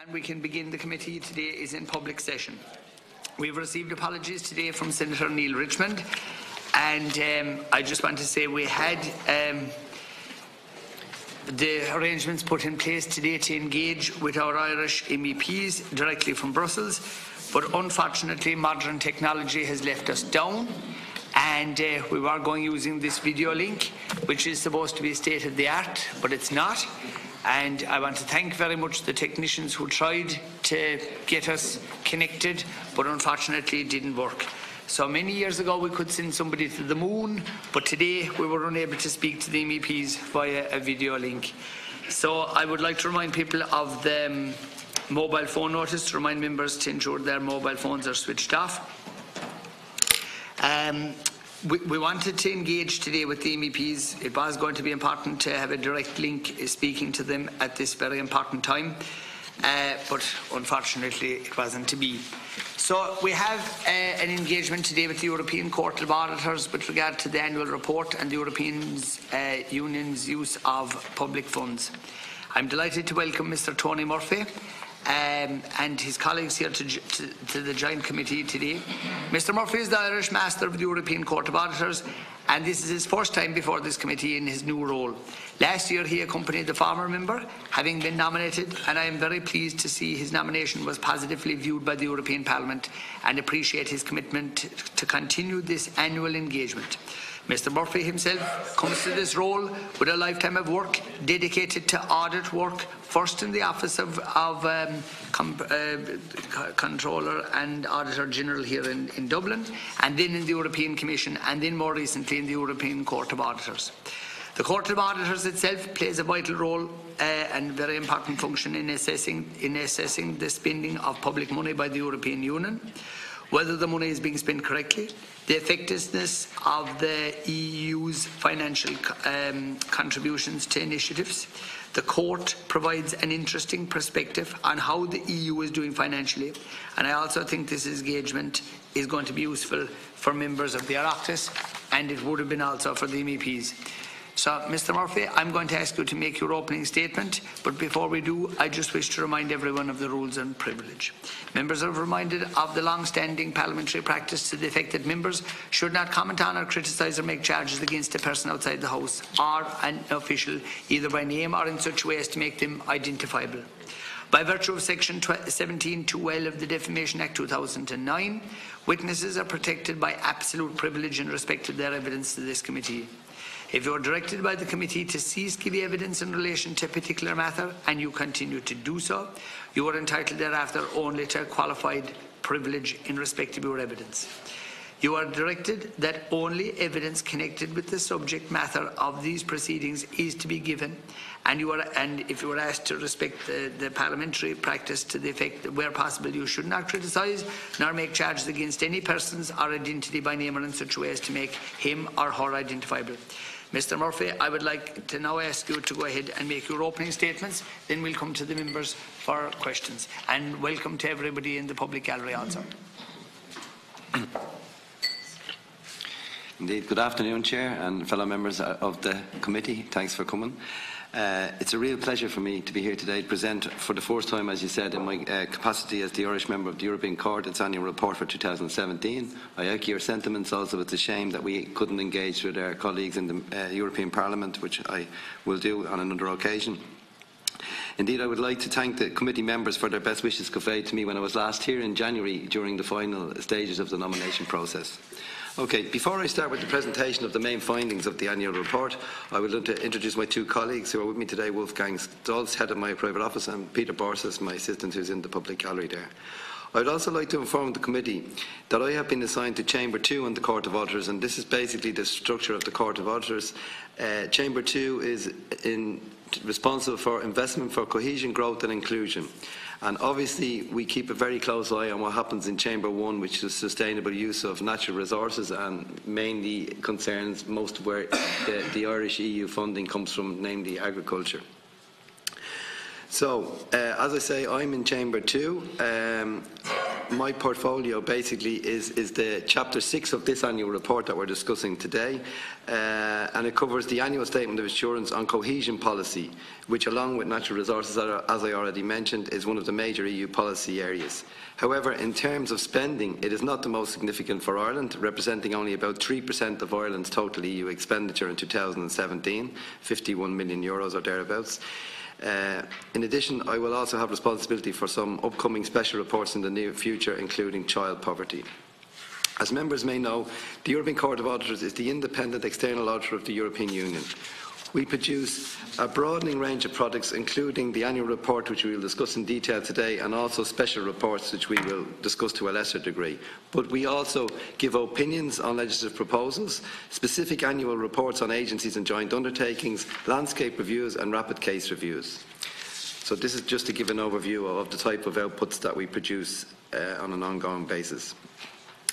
And we can begin. The committee today is in public session. We've received apologies today from Senator Neil Richmond, and I just want to say we had the arrangements put in place today to engage with our Irish MEPs directly from Brussels, but unfortunately modern technology has left us down, and we were going using this video link, which is supposed to be state of the art, but it's not. And I want to thank very much the technicians who tried to get us connected, but unfortunately it didn't work. So many years ago we could send somebody to the moon, but today we were unable to speak to the MEPs via a video link. So I would like to remind people of the mobile phone notice, to remind members to ensure their mobile phones are switched off. We wanted to engage today with the MEPs. It was going to be important to have a direct link speaking to them at this very important time, but unfortunately it wasn't to be. So we have an engagement today with the European Court of Auditors with regard to the annual report and the European Union's use of public funds. I'm delighted to welcome Mr. Tony Murphy and his colleagues here to the Joint Committee today. Mr. Murphy is the Irish Master of the European Court of Auditors, and this is his first time before this committee in his new role. Last year he accompanied the former member, having been nominated, and I am very pleased to see his nomination was positively viewed by the European Parliament and appreciate his commitment to continue this annual engagement. Mr. Murphy himself comes to this role with a lifetime of work dedicated to audit work, first in the Office of Controller and Auditor General here in Dublin, and then in the European Commission, and then more recently in the European Court of Auditors. The Court of Auditors itself plays a vital role and very important function in assessing the spending of public money by the European Union, whether the money is being spent correctly, the effectiveness of the EU's financial contributions to initiatives. The Court provides an interesting perspective on how the EU is doing financially, and I also think this engagement is going to be useful for members of the Oireachtas, and it would have been also for the MEPs. So, Mr. Murphy, I'm going to ask you to make your opening statement, but before we do, I just wish to remind everyone of the rules and privilege. Members are reminded of the long-standing parliamentary practice to the effect that members should not comment on or criticise or make charges against a person outside the House or an official, either by name or in such a way as to make them identifiable. By virtue of Section 17(12) of the Defamation Act 2009, witnesses are protected by absolute privilege in respect to their evidence to this committee. If you are directed by the committee to cease giving evidence in relation to a particular matter and you continue to do so, you are entitled thereafter only to a qualified privilege in respect of your evidence. You are directed that only evidence connected with the subject matter of these proceedings is to be given, and if you are asked to respect the parliamentary practice to the effect that where possible you should not criticise nor make charges against any persons or identity by name or in such a way as to make him or her identifiable. Mr. Murphy, I would like to now ask you to go ahead and make your opening statements, then we'll come to the members for questions. And welcome to everybody in the public gallery also. Indeed. Good afternoon, Chair and fellow members of the committee. Thanks for coming. It's a real pleasure for me to be here today to present for the first time, as you said, in my capacity as the Irish member of the European Court, its annual report for 2017. I echo your sentiments also. It's a shame that we couldn't engage with our colleagues in the European Parliament, which I will do on another occasion. Indeed, I would like to thank the committee members for their best wishes conveyed to me when I was last here in January during the final stages of the nomination process. Okay, before I start with the presentation of the main findings of the annual report, I would like to introduce my two colleagues who are with me today, Wolfgang Stolz, head of my private office, and Peter Borsas, my assistant, who's in the public gallery there. I would also like to inform the committee that I have been assigned to Chamber 2 in the Court of Auditors, and this is basically the structure of the Court of Auditors. Chamber 2 is responsible for investment for cohesion, growth and inclusion. And obviously we keep a very close eye on what happens in Chamber 1, which is sustainable use of natural resources and mainly concerns most where the Irish EU funding comes from, namely agriculture. So, as I say, I'm in Chamber 2. my portfolio basically is the Chapter 6 of this annual report that we're discussing today, and it covers the annual statement of assurance on cohesion policy, which along with natural resources, as I already mentioned, is one of the major EU policy areas. However, in terms of spending, it is not the most significant for Ireland, representing only about 3% of Ireland's total EU expenditure in 2017, €51 million or thereabouts. In addition, I will also have responsibility for some upcoming special reports in the near future, including child poverty. As members may know, the European Court of Auditors is the independent external auditor of the European Union. We produce a broadening range of products, including the annual report, which we will discuss in detail today, and also special reports, which we will discuss to a lesser degree. But we also give opinions on legislative proposals, specific annual reports on agencies and joint undertakings, landscape reviews and rapid case reviews. So this is just to give an overview of the type of outputs that we produce on an ongoing basis.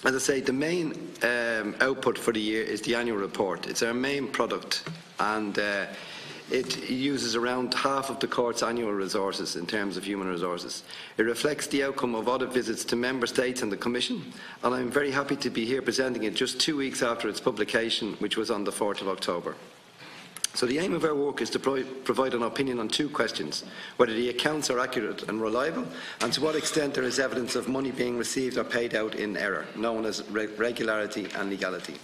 As I say, the main output for the year is the annual report. It's our main product, and it uses around half of the Court's annual resources in terms of human resources. It reflects the outcome of audit visits to Member States and the Commission, and I'm very happy to be here presenting it just 2 weeks after its publication, which was on the 4th of October. So the aim of our work is to provide an opinion on 2 questions: whether the accounts are accurate and reliable, and to what extent there is evidence of money being received or paid out in error, known as regularity and legality.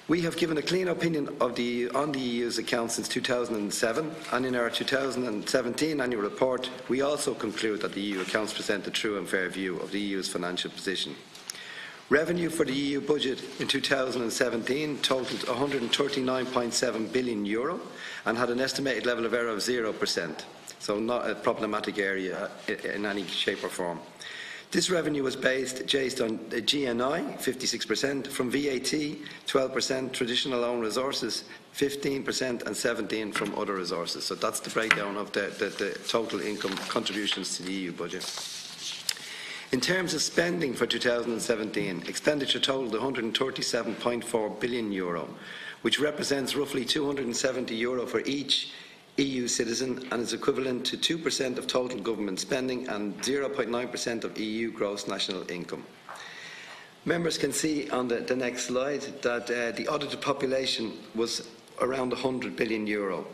We have given a clean opinion on the EU's accounts since 2007, and in our 2017 annual report, we also conclude that the EU accounts present a true and fair view of the EU's financial position. Revenue for the EU budget in 2017 totalled €139.7 billion and had an estimated level of error of 0%, so not a problematic area in any shape or form. This revenue was based on GNI, 56%, from VAT, 12%, traditional own resources, 15%, and 17% from other resources. So that's the breakdown of the total income contributions to the EU budget. In terms of spending for 2017, expenditure totalled €137.4 billion, which represents roughly €270 for each EU citizen and is equivalent to 2% of total government spending and 0.9% of EU gross national income. Members can see on the next slide that the audited population was around €100 billion.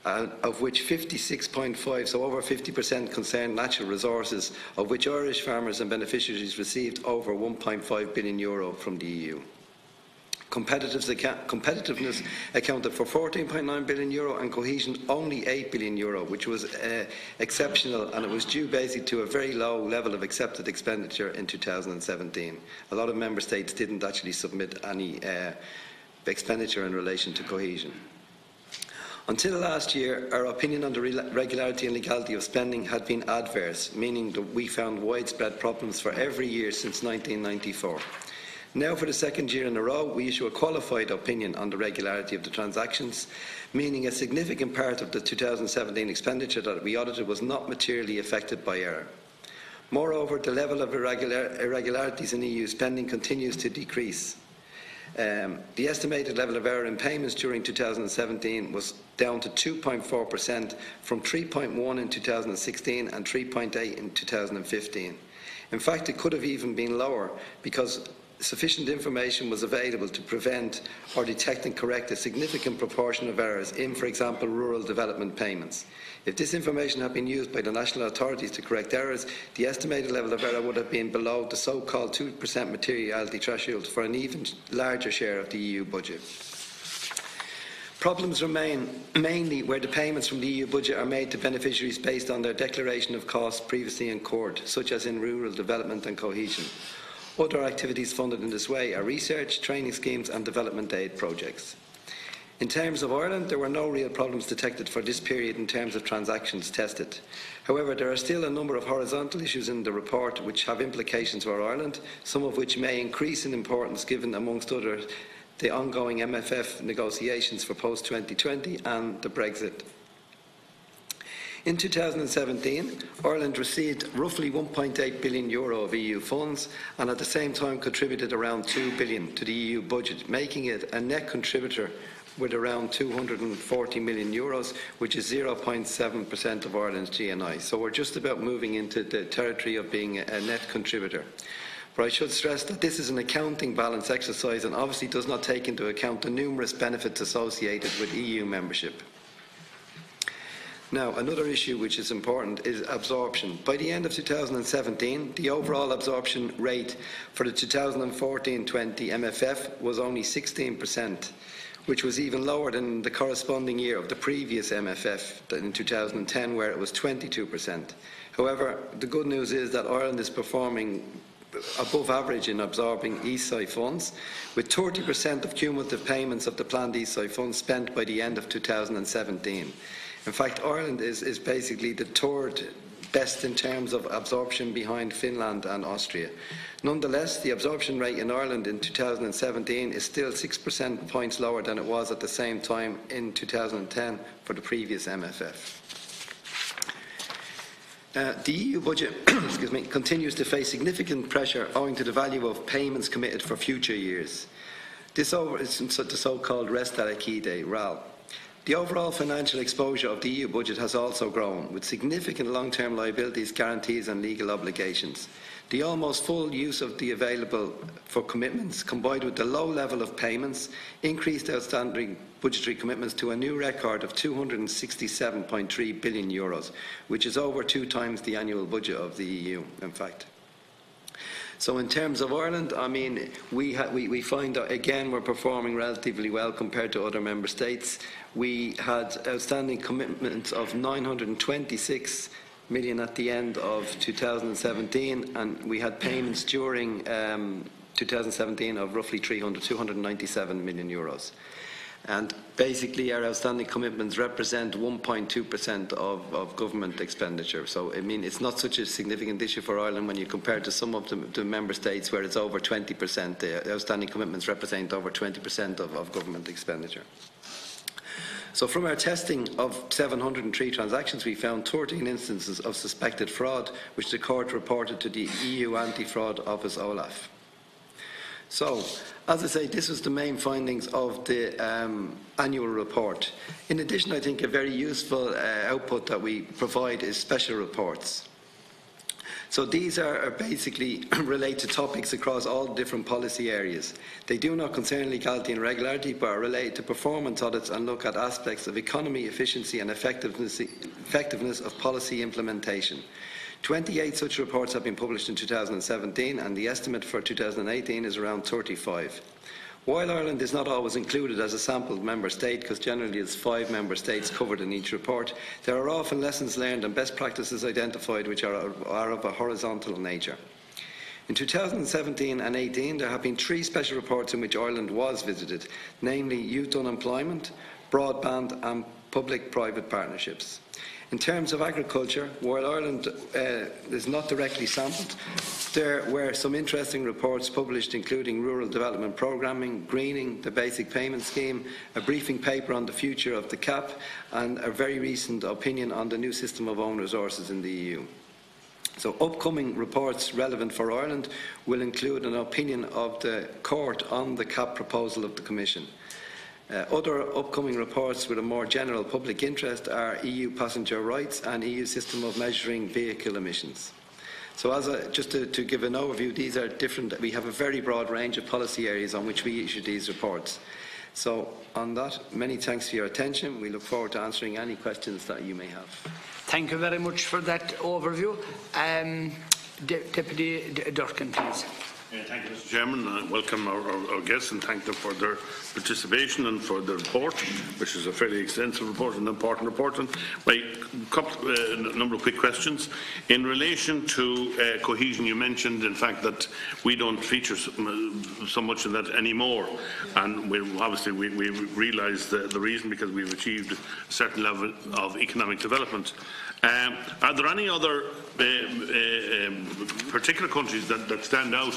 Of which 56.5, so over 50%, concerned natural resources, of which Irish farmers and beneficiaries received over €1.5 billion from the EU. Competitiveness accounted for €14.9 billion and cohesion only €8 billion, which was exceptional, and it was due basically to a very low level of accepted expenditure in 2017. A lot of member states didn't actually submit any expenditure in relation to cohesion. Until last year, our opinion on the regularity and legality of spending had been adverse, meaning that we found widespread problems for every year since 1994. Now, for the second year in a row, we issue a qualified opinion on the regularity of the transactions, meaning a significant part of the 2017 expenditure that we audited was not materially affected by error. Moreover, the level of irregularities in EU spending continues to decrease. The estimated level of error in payments during 2017 was down to 2.4% from 3.1% in 2016 and 3.8% in 2015. In fact, it could have even been lower because sufficient information was available to prevent or detect and correct a significant proportion of errors in, for example, rural development payments. If this information had been used by the national authorities to correct errors, the estimated level of error would have been below the so-called 2% materiality threshold for an even larger share of the EU budget. Problems remain mainly where the payments from the EU budget are made to beneficiaries based on their declaration of costs previously incurred, such as in rural development and cohesion. Other activities funded in this way are research, training schemes and development aid projects. In terms of Ireland, there were no real problems detected for this period in terms of transactions tested. However, there are still a number of horizontal issues in the report which have implications for Ireland, some of which may increase in importance given, amongst others, the ongoing MFF negotiations for post-2020 and the Brexit. In 2017, Ireland received roughly €1.8 billion of EU funds and at the same time contributed around €2 billion to the EU budget, making it a net contributor with around €240 million, which is 0.7% of Ireland's GNI. So we're just about moving into the territory of being a net contributor. But I should stress that this is an accounting balance exercise and obviously does not take into account the numerous benefits associated with EU membership. Now, another issue which is important is absorption. By the end of 2017, the overall absorption rate for the 2014-20 MFF was only 16%, which was even lower than the corresponding year of the previous MFF in 2010, where it was 22%. However, the good news is that Ireland is performing above average in absorbing ESI funds, with 30% of cumulative payments of the planned ESI funds spent by the end of 2017. In fact, Ireland is basically the third best in terms of absorption behind Finland and Austria. Nonetheless, the absorption rate in Ireland in 2017 is still 6% points lower than it was at the same time in 2010 for the previous MFF. The EU budget continues to face significant pressure owing to the value of payments committed for future years. This is the so-called rest à liquide, RAL. The overall financial exposure of the EU budget has also grown, with significant long-term liabilities, guarantees and legal obligations. The almost full use of the available for commitments, combined with the low level of payments, increased outstanding budgetary commitments to a new record of €267.3 billion, which is over 2 times the annual budget of the EU, in fact. So in terms of Ireland, I mean, we find that, again, we're performing relatively well compared to other member states. We had outstanding commitments of 926 million at the end of 2017, and we had payments during 2017 of roughly 297 million euros. And basically our outstanding commitments represent 1.2% of government expenditure. So I mean, it's not such a significant issue for Ireland when you compare to some of the member states where it's over 20%. The outstanding commitments represent over 20% of government expenditure. So from our testing of 703 transactions, we found 13 instances of suspected fraud, which the court reported to the EU Anti-Fraud Office, OLAF. So, as I say, this was the main findings of the annual report. In addition, I think a very useful output that we provide is special reports. So these are basically related topics across all different policy areas. They do not concern legality and regularity, but are related to performance audits and look at aspects of economy, efficiency and effectiveness of policy implementation. 28 such reports have been published in 2017, and the estimate for 2018 is around 35. While Ireland is not always included as a sampled member state, because generally it's 5 member states covered in each report, there are often lessons learned and best practices identified which are of a horizontal nature. In 2017 and 18, there have been 3 special reports in which Ireland was visited, namely youth unemployment, broadband and public-private partnerships. In terms of agriculture, while Ireland is not directly sampled, there were some interesting reports published including rural development programming, greening, the basic payment scheme, a briefing paper on the future of the CAP and a very recent opinion on the new system of own resources in the EU. So upcoming reports relevant for Ireland will include an opinion of the court on the CAP proposal of the Commission. Other upcoming reports with a more general public interest are EU passenger rights and EU system of measuring vehicle emissions. So just to give an overview, these are different. We have a very broad range of policy areas on which we issue these reports. So on that, many thanks for your attention. We look forward to answering any questions that you may have. Thank you very much for that overview. Deputy Durkan, please. Thank you, Mr. Chairman. I welcome our guests and thank them for their participation and for the report, which is a fairly extensive report and an important report. And a number of quick questions. In relation to cohesion, you mentioned, in fact, that we don't feature so much in that anymore. And we realise the reason, because we've achieved a certain level of economic development. Are there any other particular countries that stand out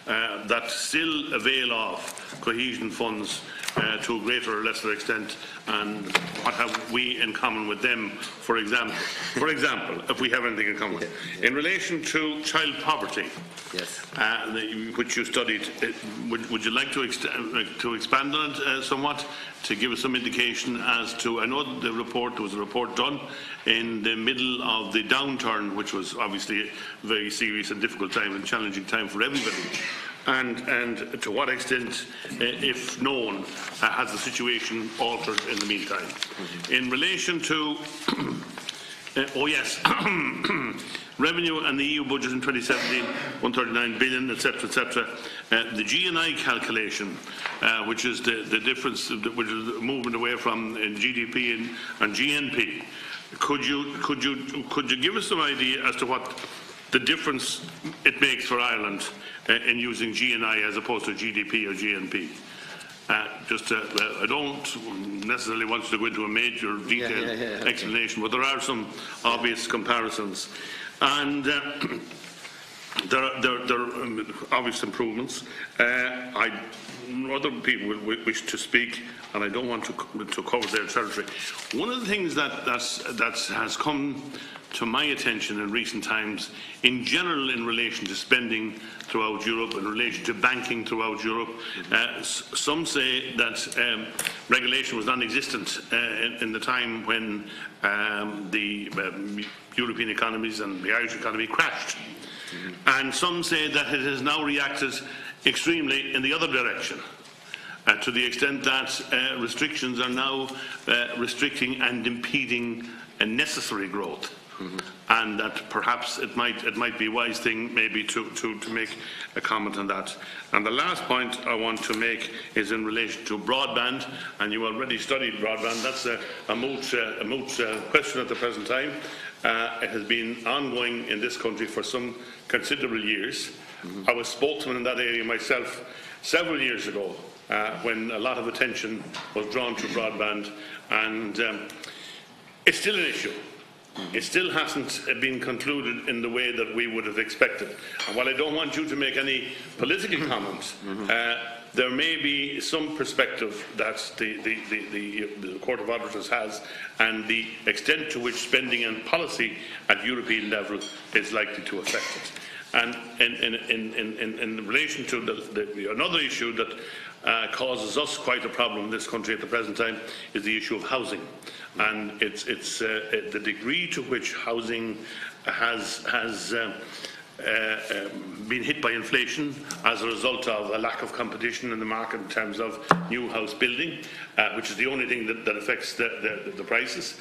that still avail of cohesion funds to a greater or lesser extent, and what have we in common with them, for example? For example, if we have anything in common. In relation to child poverty, yes, which you studied, would you like to expand on it somewhat, to give us some indication as to, I know there was a report done in the middle of the downturn, which was obviously a very serious and difficult time and challenging time for everybody. And to what extent, if known, has the situation altered in the meantime? In relation to, oh yes, revenue and the EU budget in 2017, 139 billion, etc., etc. The GNI calculation, which is the difference, which is the movement away from GDP and GNP. Could you give us some idea as to what the difference it makes for Ireland in using GNI as opposed to GDP or GNP? I don't necessarily want to go into a major detailed explanation, but there are some obvious comparisons. And there are obvious improvements. Other people wish to speak, and I don't want to cover their territory. One of the things that has come to my attention in recent times, in general in relation to spending throughout Europe, in relation to banking throughout Europe, some say that regulation was non-existent in the time when the European economies and the Irish economy crashed. And some say that it has now reacted extremely in the other direction, to the extent that restrictions are now restricting and impeding a necessary growth. And that perhaps it might be a wise thing maybe to make a comment on that. And the last point I want to make is in relation to broadband, and you already studied broadband. That's a moot question at the present time. It has been ongoing in this country for some considerable years. I was spokesman in that area myself several years ago when a lot of attention was drawn to broadband, and it's still an issue. It still hasn't been concluded in the way that we would have expected. And while I don't want you to make any political comments, there may be some perspective that the Court of Auditors has, and the extent to which spending and policy at European level is likely to affect it. And in relation to another issue that causes us quite a problem in this country at the present time is the issue of housing. And it's the degree to which housing has been hit by inflation as a result of a lack of competition in the market in terms of new house building, which is the only thing that affects the prices.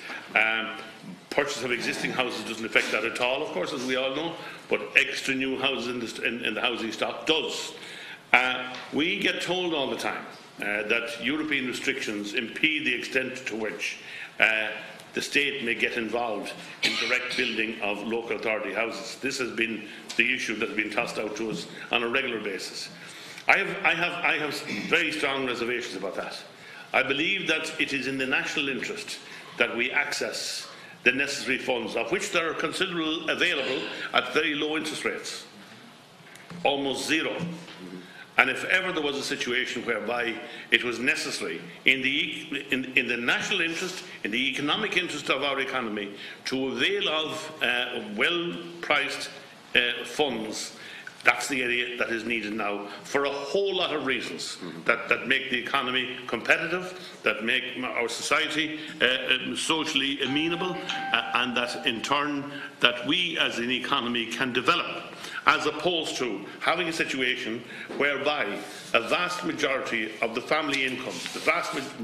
Purchase of existing houses doesn't affect that at all, of course, as we all know, but extra new houses in the housing stock does. We get told all the time that European restrictions impede the extent to which the state may get involved in direct building of local authority houses. This has been the issue that has been tossed out to us on a regular basis. I have very strong reservations about that. I believe that it is in the national interest that we access the necessary funds, of which there are considerable available at very low interest rates, almost zero. And if ever there was a situation whereby it was necessary in the national interest, in the economic interest of our economy, to avail of well-priced funds, that's the area that is needed now for a whole lot of reasons that make the economy competitive, that make our society socially amenable, and that in turn that we as an economy can develop, as opposed to having a situation whereby a vast majority of the family income,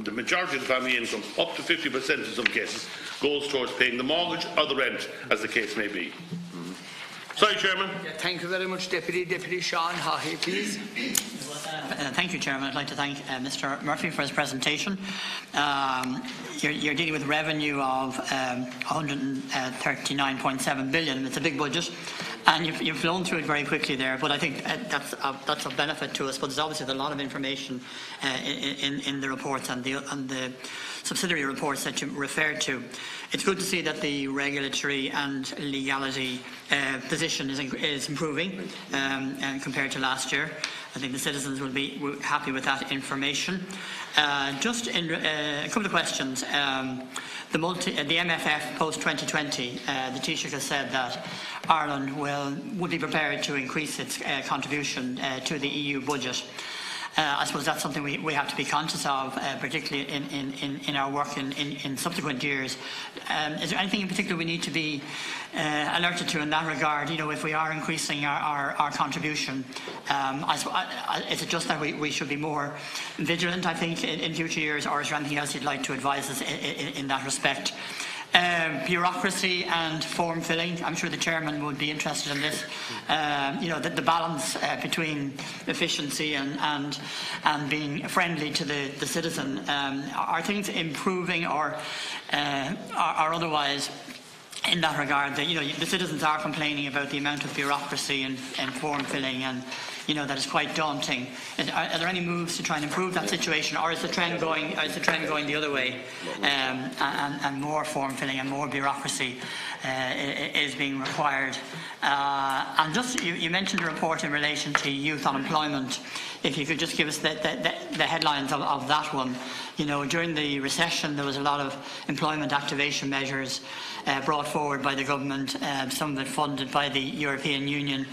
the majority of the family income, up to 50% in some cases, goes towards paying the mortgage or the rent, as the case may be. Sorry, Chairman. Yeah, thank you very much, Deputy Seán. Haughey, please. Thank you, Chairman. I'd like to thank Mr. Murphy for his presentation. You're dealing with revenue of 139.7 billion. It's a big budget, and you've flown through it very quickly there. But I think that's of benefit to us. But there's obviously a lot of information in the reports and the subsidiary reports that you referred to. It's good to see that the regulatory and legality position is improving compared to last year. I think the citizens will be happy with that information. Just in a couple of questions. The MFF post-2020, the Taoiseach has said that Ireland would be prepared to increase its contribution to the EU budget. I suppose that's something we have to be conscious of, particularly in our work in subsequent years. Is there anything in particular we need to be alerted to in that regard? You know, if we are increasing our contribution, is it just that we should be more vigilant, I think, in future years, or is there anything else you'd like to advise us in that respect? Bureaucracy and form filling. I'm sure the chairman would be interested in this. You know, the balance between efficiency and being friendly to the citizen. Are things improving or otherwise? In that regard, that, you know, the citizens are complaining about the amount of bureaucracy and form filling, and you know that is quite daunting. Are there any moves to try and improve that situation, or is the trend going the other way, and more form filling and more bureaucracy is being required? And just you mentioned a report in relation to youth unemployment. If you could just give us the headlines of that one. You know, during the recession, there was a lot of employment activation measures brought forward by the government, some of it funded by the European Union.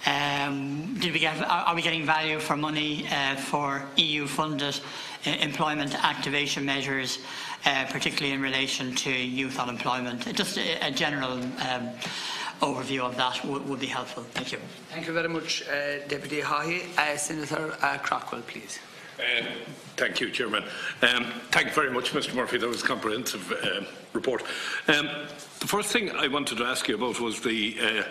Are we getting value for money for EU-funded employment activation measures, particularly in relation to youth unemployment? Just a general overview of that would be helpful. Thank you. Thank you very much, Deputy Haughey. Senator Craughwell, please. Thank you, Chairman. Thank you very much, Mr. Murphy. That was a comprehensive report. The first thing I wanted to ask you about was the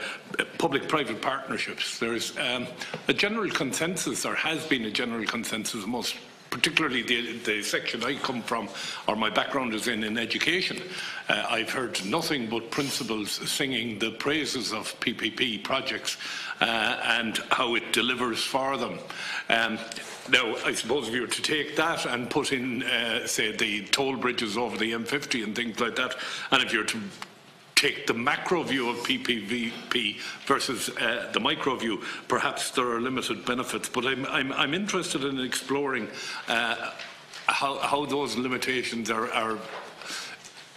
public-private partnerships. There's a general consensus, or has been a general consensus, most particularly the section I come from, or my background is in education. I've heard nothing but principals singing the praises of PPP projects and how it delivers for them. Now, I suppose if you were to take that and put in, say, the toll bridges over the M50 and things like that, and if you were to take the macro view of PPP versus the micro view, perhaps there are limited benefits. But I'm interested in exploring how those limitations are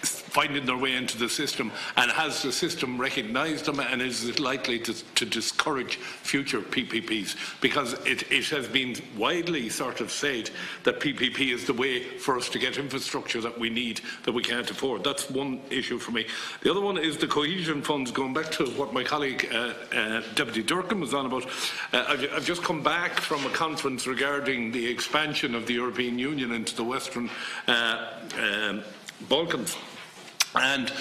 finding their way into the system, and has the system recognised them, and is it likely to discourage future PPPs? Because it has been widely sort of said that PPP is the way for us to get infrastructure that we need, that we can't afford. That's one issue for me. The other one is the cohesion funds, going back to what my colleague Deputy Durkan was on about. I've just come back from a conference regarding the expansion of the European Union into the Western Balkans. And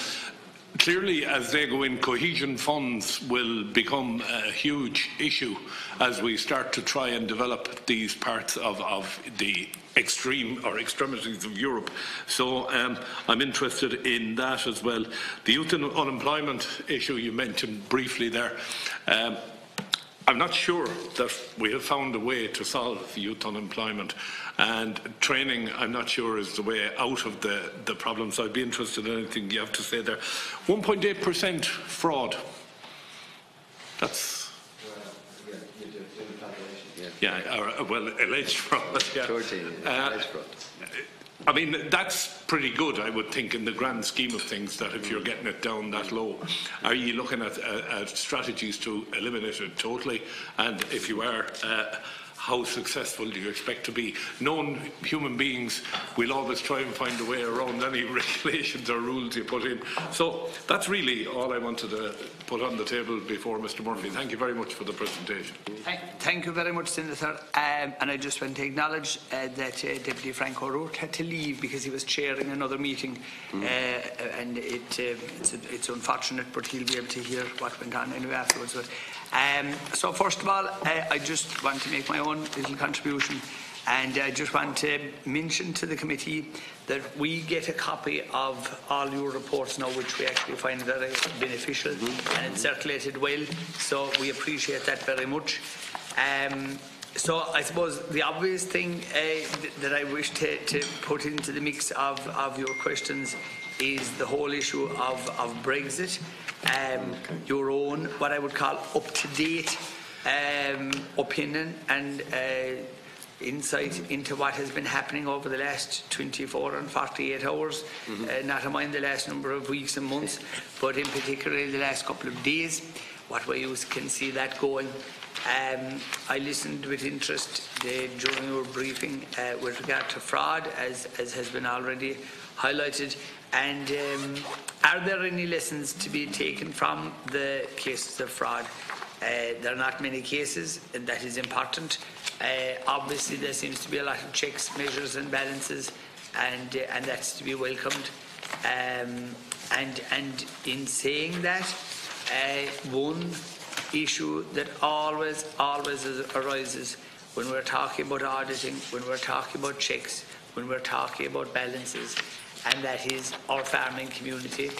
clearly, as they go in, cohesion funds will become a huge issue as we start to try and develop these parts of the extremities of Europe. So I'm interested in that as well. The youth unemployment issue you mentioned briefly there. I'm not sure that we have found a way to solve youth unemployment, and training, I'm not sure, is the way out of the problem. So I'd be interested in anything you have to say there. 1.8% fraud. That's... Yeah, well, alleged fraud. Yeah. Alleged fraud. I mean, that's pretty good, I would think, in the grand scheme of things, that if you're getting it down that low. Are you looking at strategies to eliminate it totally? And if you are, how successful do you expect to be? Known human beings will always try and find a way around any regulations or rules you put in. So that's really all I wanted to put on the table before Mr. Murphy. Thank you very much for the presentation. Thank you very much, Senator. And I just want to acknowledge that Deputy Frank O'Rourke had to leave because he was chairing another meeting, and it's unfortunate, but he'll be able to hear what went on anyway afterwards. But, so first of all, I just want to make my own little contribution, and I just want to mention to the committee that we get a copy of all your reports now, which we actually find very beneficial, and it's circulated well, so we appreciate that very much. So I suppose the obvious thing that I wish to put into the mix of your questions is the whole issue of Brexit. Your own, what I would call up-to-date opinion and insight into what has been happening over the last 24 and 48 hours, not to mind the last number of weeks and months, but in particular the last couple of days, what way you can see that going. I listened with interest during your briefing with regard to fraud, as has been already highlighted. And are there any lessons to be taken from the cases of fraud? There are not many cases, and that is important. Obviously, there seems to be a lot of checks, measures, and balances, and that's to be welcomed. And in saying that, one issue that always arises when we're talking about auditing, when we're talking about checks, when we're talking about balances, and that is our farming community.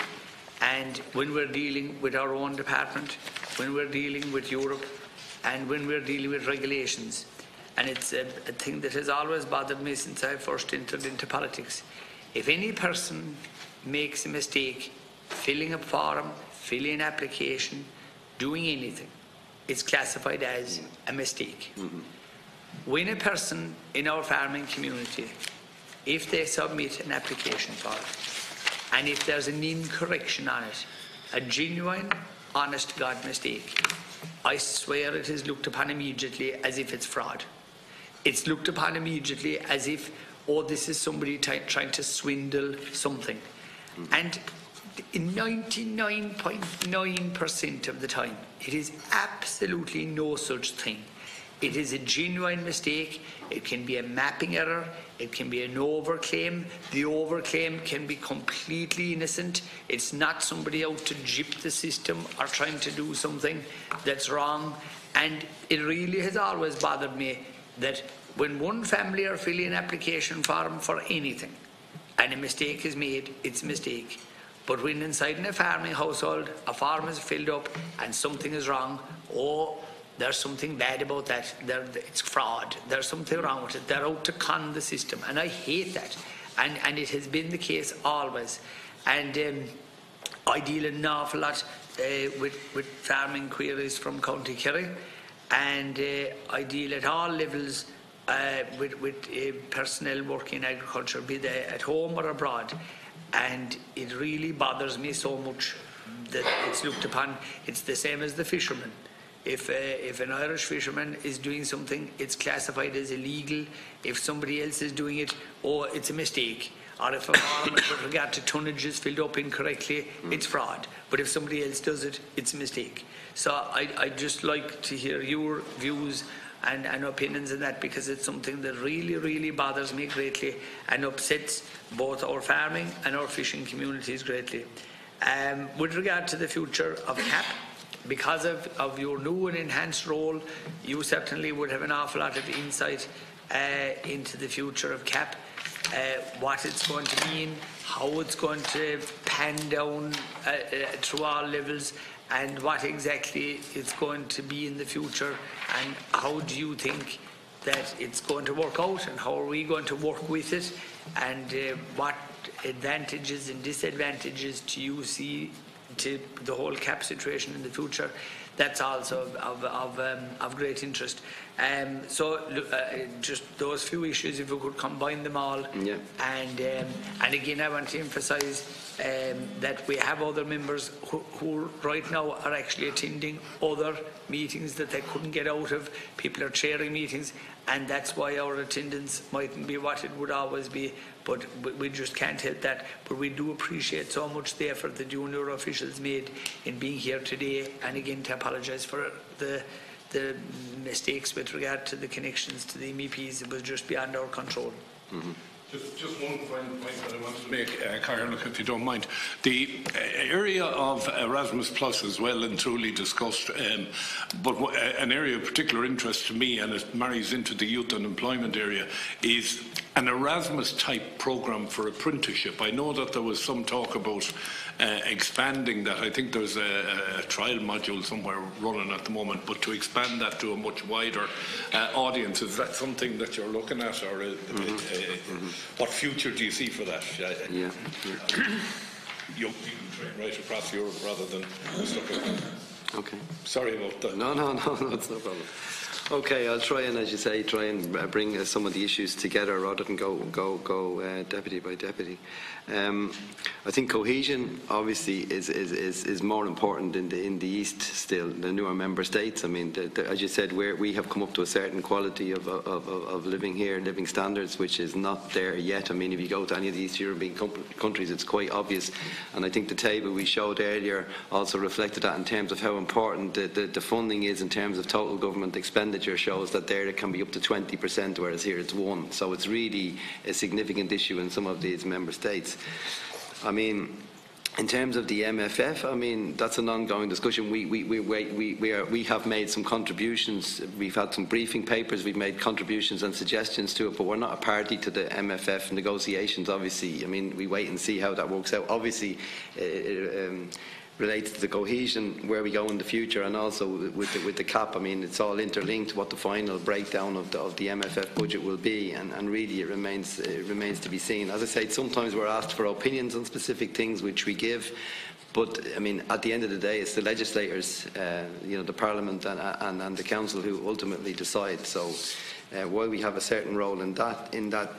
And when we're dealing with our own department, when we're dealing with Europe, and when we're dealing with regulations. And it's a thing that has always bothered me since I first entered into politics. If any person makes a mistake, filling a form, filling an application, doing anything, it's classified as a mistake. When a person in our farming community, if they submit an application form, and if there's an incorrection on it, a genuine, honest-to-God mistake, I swear it is looked upon immediately as if it's fraud. It's looked upon immediately as if, oh, this is somebody trying to swindle something. And in 99.9% of the time, it is absolutely no such thing. It is a genuine mistake. It can be a mapping error. It can be an overclaim. The overclaim can be completely innocent. It's not somebody out to gyp the system or trying to do something that's wrong. And it really has always bothered me that when one family are filling an application form for anything and a mistake is made, it's a mistake. But when inside in a farming household, a form is filled up and something is wrong, oh, there's something bad about that. It's fraud. There's something wrong with it. They're out to con the system. And I hate that. And it has been the case always. And I deal an awful lot with farming queries from County Kerry. And I deal at all levels with personnel working in agriculture, be they at home or abroad. And it really bothers me so much that it's looked upon. It's the same as the fishermen. If an Irish fisherman is doing something, it's classified as illegal. If somebody else is doing it, oh, it's a mistake. Or if a farm with regard to tonnage is filled up incorrectly, it's fraud. But if somebody else does it, it's a mistake. So I'd just like to hear your views and opinions on that, because it's something that really bothers me greatly and upsets both our farming and our fishing communities greatly. With regard to the future of CAP, because of your new and enhanced role, you certainly would have an awful lot of insight into the future of CAP, what it's going to mean, how it's going to pan down through all levels, and what exactly it's going to be in the future, and how do you think that it's going to work out, and how are we going to work with it, and what advantages and disadvantages do you see to the whole CAP situation in the future? That's also of great interest. So just those few issues, if we could combine them all. Yeah. And again, I want to emphasise that we have other members who right now are actually attending other meetings that they couldn't get out of. People are chairing meetings, and that's why our attendance mightn't be what it would always be, but we just can't help that. But we do appreciate so much the effort the junior officials made in being here today, and again to apologise for the mistakes with regard to the connections to the MEPs. It was just beyond our control. Just one final point that I wanted to make, Carol, if you don't mind. The area of Erasmus Plus is well and truly discussed, but an area of particular interest to me, and it marries into the youth and employment area, is an Erasmus-type programme for apprenticeship. I know that there was some talk about expanding that. I think there's a trial module somewhere running at the moment, but to expand that to a much wider audience, is that something that you're looking at, or what future do you see for that? Young people train right across Europe rather than stuck in. Okay. Sorry about that. No, it's no problem. Okay, I'll try and, as you say, bring some of the issues together rather than go deputy by deputy. I think cohesion obviously is more important in the East still, the newer member states. I mean, as you said, we have come up to a certain quality of living here, living standards, which is not there yet. I mean, if you go to any of the East European countries, it's quite obvious. And I think the table we showed earlier also reflected that in terms of how important the funding is in terms of total government expenditure. Shows that there it can be up to 20%, whereas here it's 1%. So it's really a significant issue in some of these member states. I mean, in terms of the MFF, I mean, that's an ongoing discussion. We have made some contributions. We've had some briefing papers. We've made contributions and suggestions to it, but we're not a party to the MFF negotiations, obviously. I mean, we wait and see how that works out. Obviously, relates to the cohesion, where we go in the future, and also with the cap. I mean, it's all interlinked what the final breakdown of the MFF budget will be, and really it remains to be seen. As I say, sometimes we're asked for opinions on specific things, which we give, but I mean, at the end of the day, it's the legislators, the Parliament and the Council who ultimately decide. So while we have a certain role in that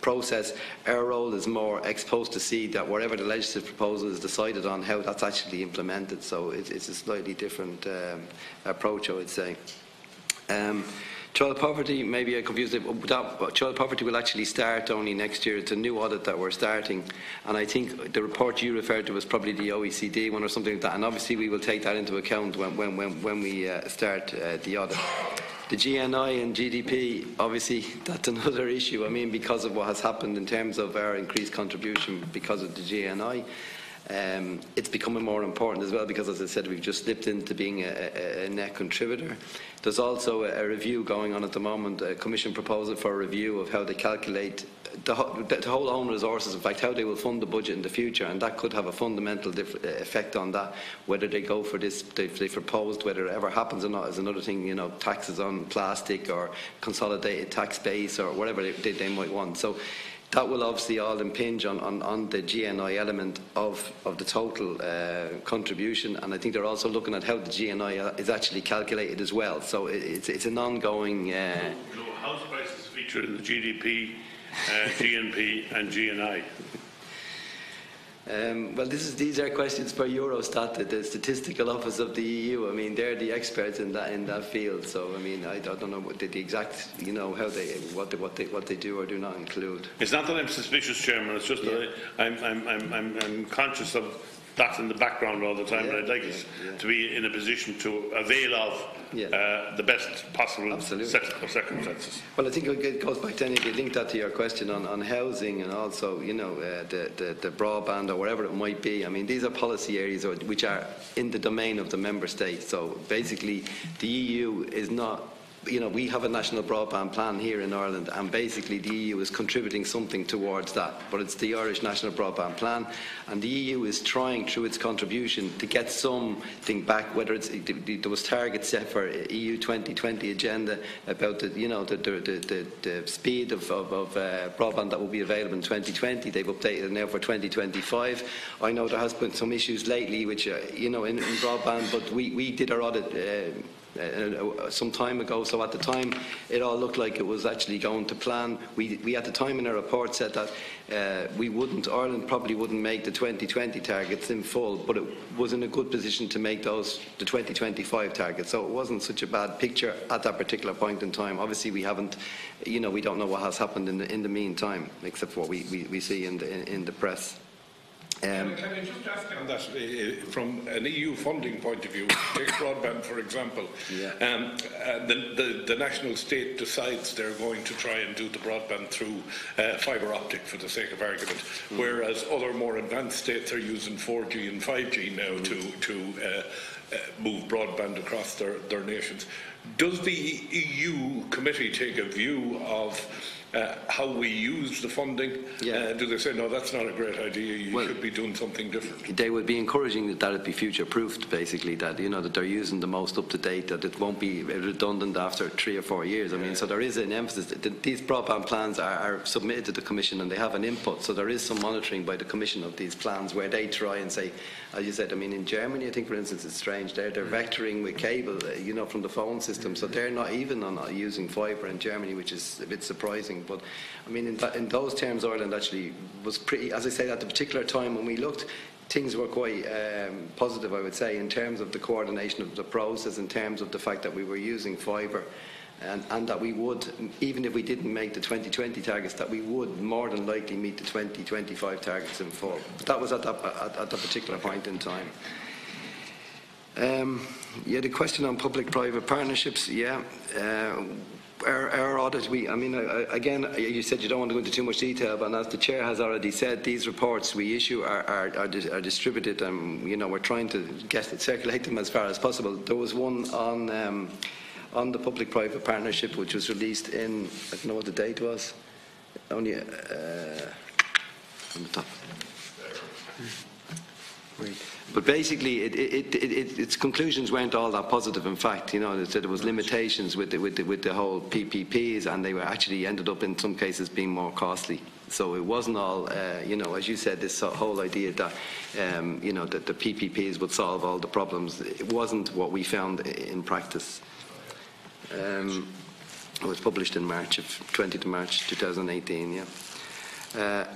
process, our role is more exposed to see that whatever the legislative proposal is decided on, how that's actually implemented. So it's a slightly different approach, I would say. Child poverty, maybe I confused it. Child poverty will actually start only next year. It's a new audit that we're starting, and I think the report you referred to was probably the OECD one or something like that. And obviously we will take that into account when we start the audit. The GNI and GDP, obviously, that's another issue. I mean, because of what has happened in terms of our increased contribution because of the GNI, it's becoming more important as well because, as I said, we've just slipped into being a net contributor. There's also a review going on at the moment, a Commission proposal for a review of how they calculate the whole own resources, in fact, how they will fund the budget in the future, and that could have a fundamental effect on that. Whether they go for this, they've proposed, whether it ever happens or not is another thing, taxes on plastic or consolidated tax base or whatever they might want. So that will obviously all impinge on the GNI element of the total contribution, and I think they're also looking at how the GNI is actually calculated as well. So it's an ongoing... house prices feature in the GDP, GNP and GNI. Well, these are questions for Eurostat, the statistical office of the EU. I mean, they're the experts in that field. So, I mean, I don't know what the exact, how what they do or do not include. It's not that I'm suspicious, Chairman. It's just that I'm conscious of that in the background all the time, and I'd like us to be in a position to avail of the best possible set of circumstances. Well, I think it goes back to, if you link that to your question on housing and also, the broadband or whatever it might be. I mean, these are policy areas which are in the domain of the member states. So basically, the EU is not... we have a national broadband plan here in Ireland, and basically the EU is contributing something towards that. But it's the Irish National Broadband Plan, and the EU is trying through its contribution to get something back, whether there was targets set for EU 2020 agenda about the speed of broadband that will be available in 2020. They've updated it now for 2025. I know there has been some issues lately which, in broadband, but we did our audit some time ago, so at the time it all looked like it was actually going to plan. We at the time in our report said that Ireland probably wouldn't make the 2020 targets in full, but it was in a good position to make the 2025 targets, so it wasn't such a bad picture at that particular point in time. Obviously we haven't, we don't know what has happened in the meantime, except for what we see in the press. Can I just ask on that, from an EU funding point of view, take broadband for example, the national state decides they're going to try and do the broadband through fibre optic for the sake of argument, whereas other more advanced states are using 4G and 5G now to move broadband across their nations. Does the EU committee take a view of how we use the funding? Do they say, no, that's not a great idea, you should be doing something different? They would be encouraging that it be future-proofed, basically, that, you know, that they're using the most up-to-date, that it won't be redundant after 3 or 4 years. I mean, so there is an emphasis. These broadband plans are submitted to the Commission and they have an input, so there is some monitoring by the Commission of these plans where they try and say, as you said, I mean, in Germany, I think, for instance, it's strange, they're vectoring with cable, you know, from the phone system, so they're not even on using fibre in Germany, which is a bit surprising. But I mean, in those terms, Ireland actually was pretty, as I say, at the particular time when we looked, things were quite positive, I would say, in terms of the coordination of the process, in terms of the fact that we were using fibre, and that we would, even if we didn't make the 2020 targets, that we would more than likely meet the 2025 targets in full. But that was at that particular point in time. The question on public-private partnerships, our audit, again, you said you don't want to go into too much detail, but as the Chair has already said, these reports we issue are distributed, and you know, we're trying to circulate them as far as possible. There was one on the public-private partnership which was released in, I don't know what the date was, only on the top. But basically, its conclusions weren't all that positive. In fact, you know, they said there was limitations with the whole PPPs, and they were actually ended up in some cases being more costly. So it wasn't all, you know, as you said, this whole idea that, you know, that the PPPs would solve all the problems. It wasn't what we found in practice. It was published in March, 20th of March 2018.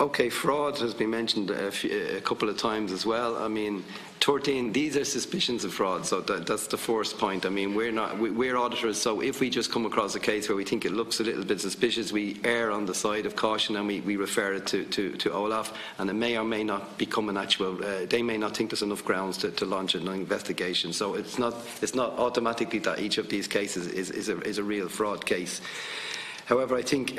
Okay, fraud has been mentioned a couple of times as well. I mean, 13, these are suspicions of fraud, so that's the first point. I mean, we're auditors, so if we just come across a case where we think it looks a little bit suspicious, we err on the side of caution and we refer it to Olaf, and it may or may not become an actual, they may not think there's enough grounds to launch an investigation. So it's not automatically that each of these cases is a real fraud case. However, I think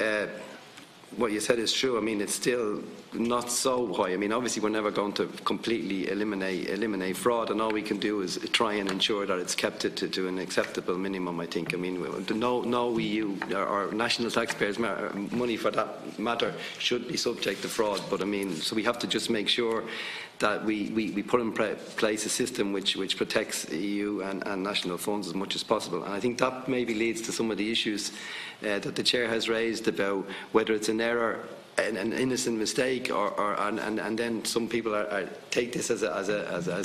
what you said is true. I mean, it's still not so high. I mean, obviously we're never going to completely eliminate fraud, and all we can do is try and ensure that it's kept to an acceptable minimum, I think. I mean, no EU or national taxpayers' money for that matter should be subject to fraud, but I mean, so we have to just make sure that we put in place a system which protects EU and national funds as much as possible. And I think that maybe leads to some of the issues that the Chair has raised about whether it's an error, an innocent mistake, and then some people take this as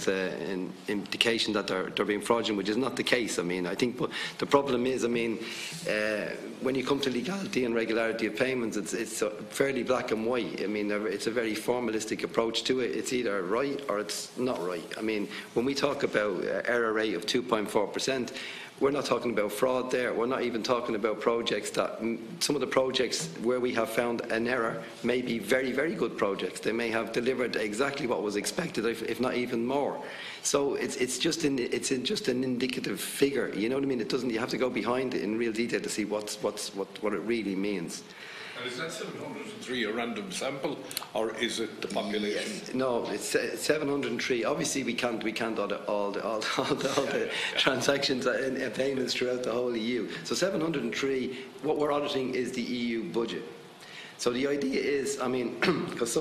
an indication that they're being fraudulent, which is not the case. I mean, I think the problem is, I mean, when you come to legality and regularity of payments, it's fairly black and white. I mean, it's a very formalistic approach to it. It's either right or it's not right. I mean, when we talk about error rate of 2.4%, we're not talking about fraud there. We're not even talking about projects that, some of the projects where we have found an error may be very, very good projects. They may have delivered exactly what was expected, if not even more. So it's just an indicative figure. You know what I mean? It doesn't. You have to go behind it in real detail to see what it really means. And is that 703 a random sample, or is it the population? Yes. No, it's 703. Obviously, we can't audit all the transactions and payments throughout the whole EU. So 703. What we're auditing is the EU budget. So the idea is, I mean, because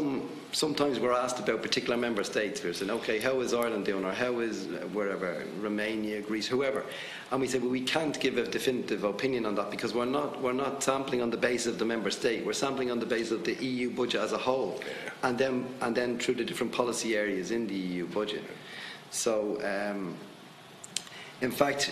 sometimes we're asked about particular member states. We're saying, okay, how is Ireland doing, or how is wherever, Romania, Greece, whoever, and we say, well, we can't give a definitive opinion on that because we're not sampling on the basis of the member state. We're sampling on the basis of the EU budget as a whole, and then through the different policy areas in the EU budget. So, in fact.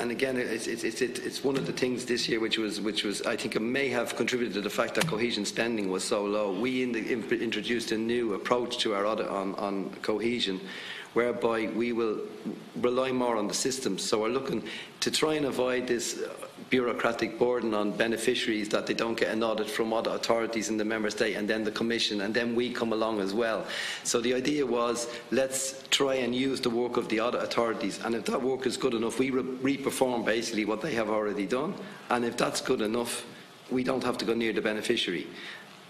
And again, it's one of the things this year which was I think it may have contributed to the fact that cohesion spending was so low. We introduced a new approach to our audit on cohesion, whereby we will rely more on the systems. So we're looking to try and avoid this bureaucratic burden on beneficiaries, that they don't get an audit from audit authorities in the member state and then the commission and then we come along as well. So the idea was, let's try and use the work of the audit authorities, and if that work is good enough, we re-perform basically what they have already done, and if that's good enough, we don't have to go near the beneficiary.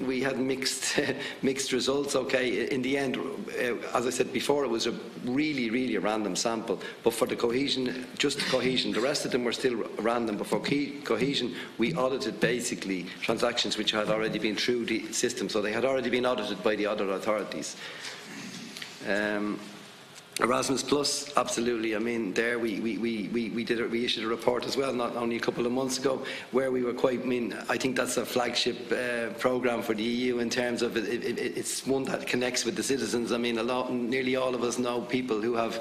We had mixed results. Okay, in the end, as I said before, it was a really a random sample. But for the cohesion, just cohesion, the rest of them were still random. But for cohesion, we audited basically transactions which had already been through the system, so they had already been audited by the audit authorities. Erasmus Plus, absolutely. I mean, there we issued a report as well, not only a couple of months ago, where we were quite. I mean, I think that's a flagship programme for the EU in terms of it's one that connects with the citizens. I mean, nearly all of us know people who have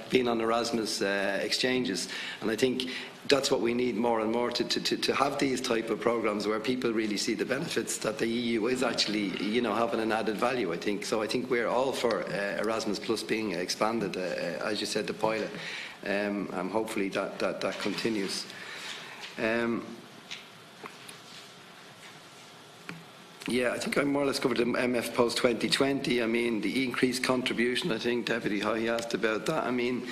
been on Erasmus exchanges, and I think that's what we need more and more, to have these type of programs where people really see the benefits that the EU is actually, having an added value, I think. So I think we're all for Erasmus Plus being expanded, as you said, the pilot, and hopefully that continues. Yeah, I think I more or less covered the MF post 2020. I mean, the increased contribution, I think Deputy Haughey asked about that. I mean,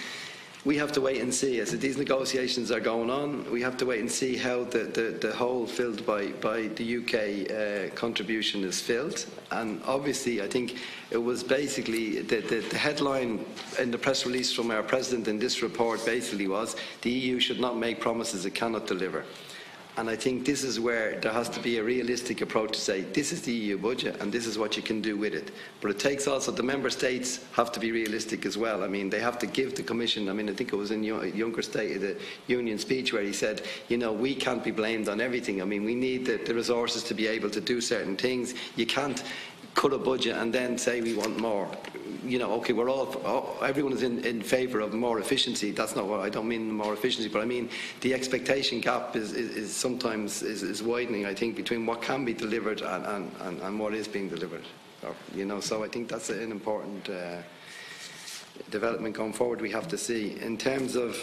we have to wait and see. As these negotiations are going on, we have to wait and see how the hole filled by the UK contribution is filled. And obviously, I think it was basically the headline in the press release from our President in this report basically was, the EU should not make promises it cannot deliver. And I think this is where there has to be a realistic approach to say, this is the EU budget and this is what you can do with it. But it takes also, the member states have to be realistic as well. I mean, they have to give the Commission, I mean, I think it was in Juncker's State of the Union speech where he said, we can't be blamed on everything. I mean, we need the resources to be able to do certain things. You can't cut a budget and then say we want more. Okay, everyone is in favour of more efficiency. That's not what I don't mean, more efficiency, but I mean the expectation gap is sometimes widening, I think, between what can be delivered and what is being delivered. So I think that's an important development going forward we have to see. In terms of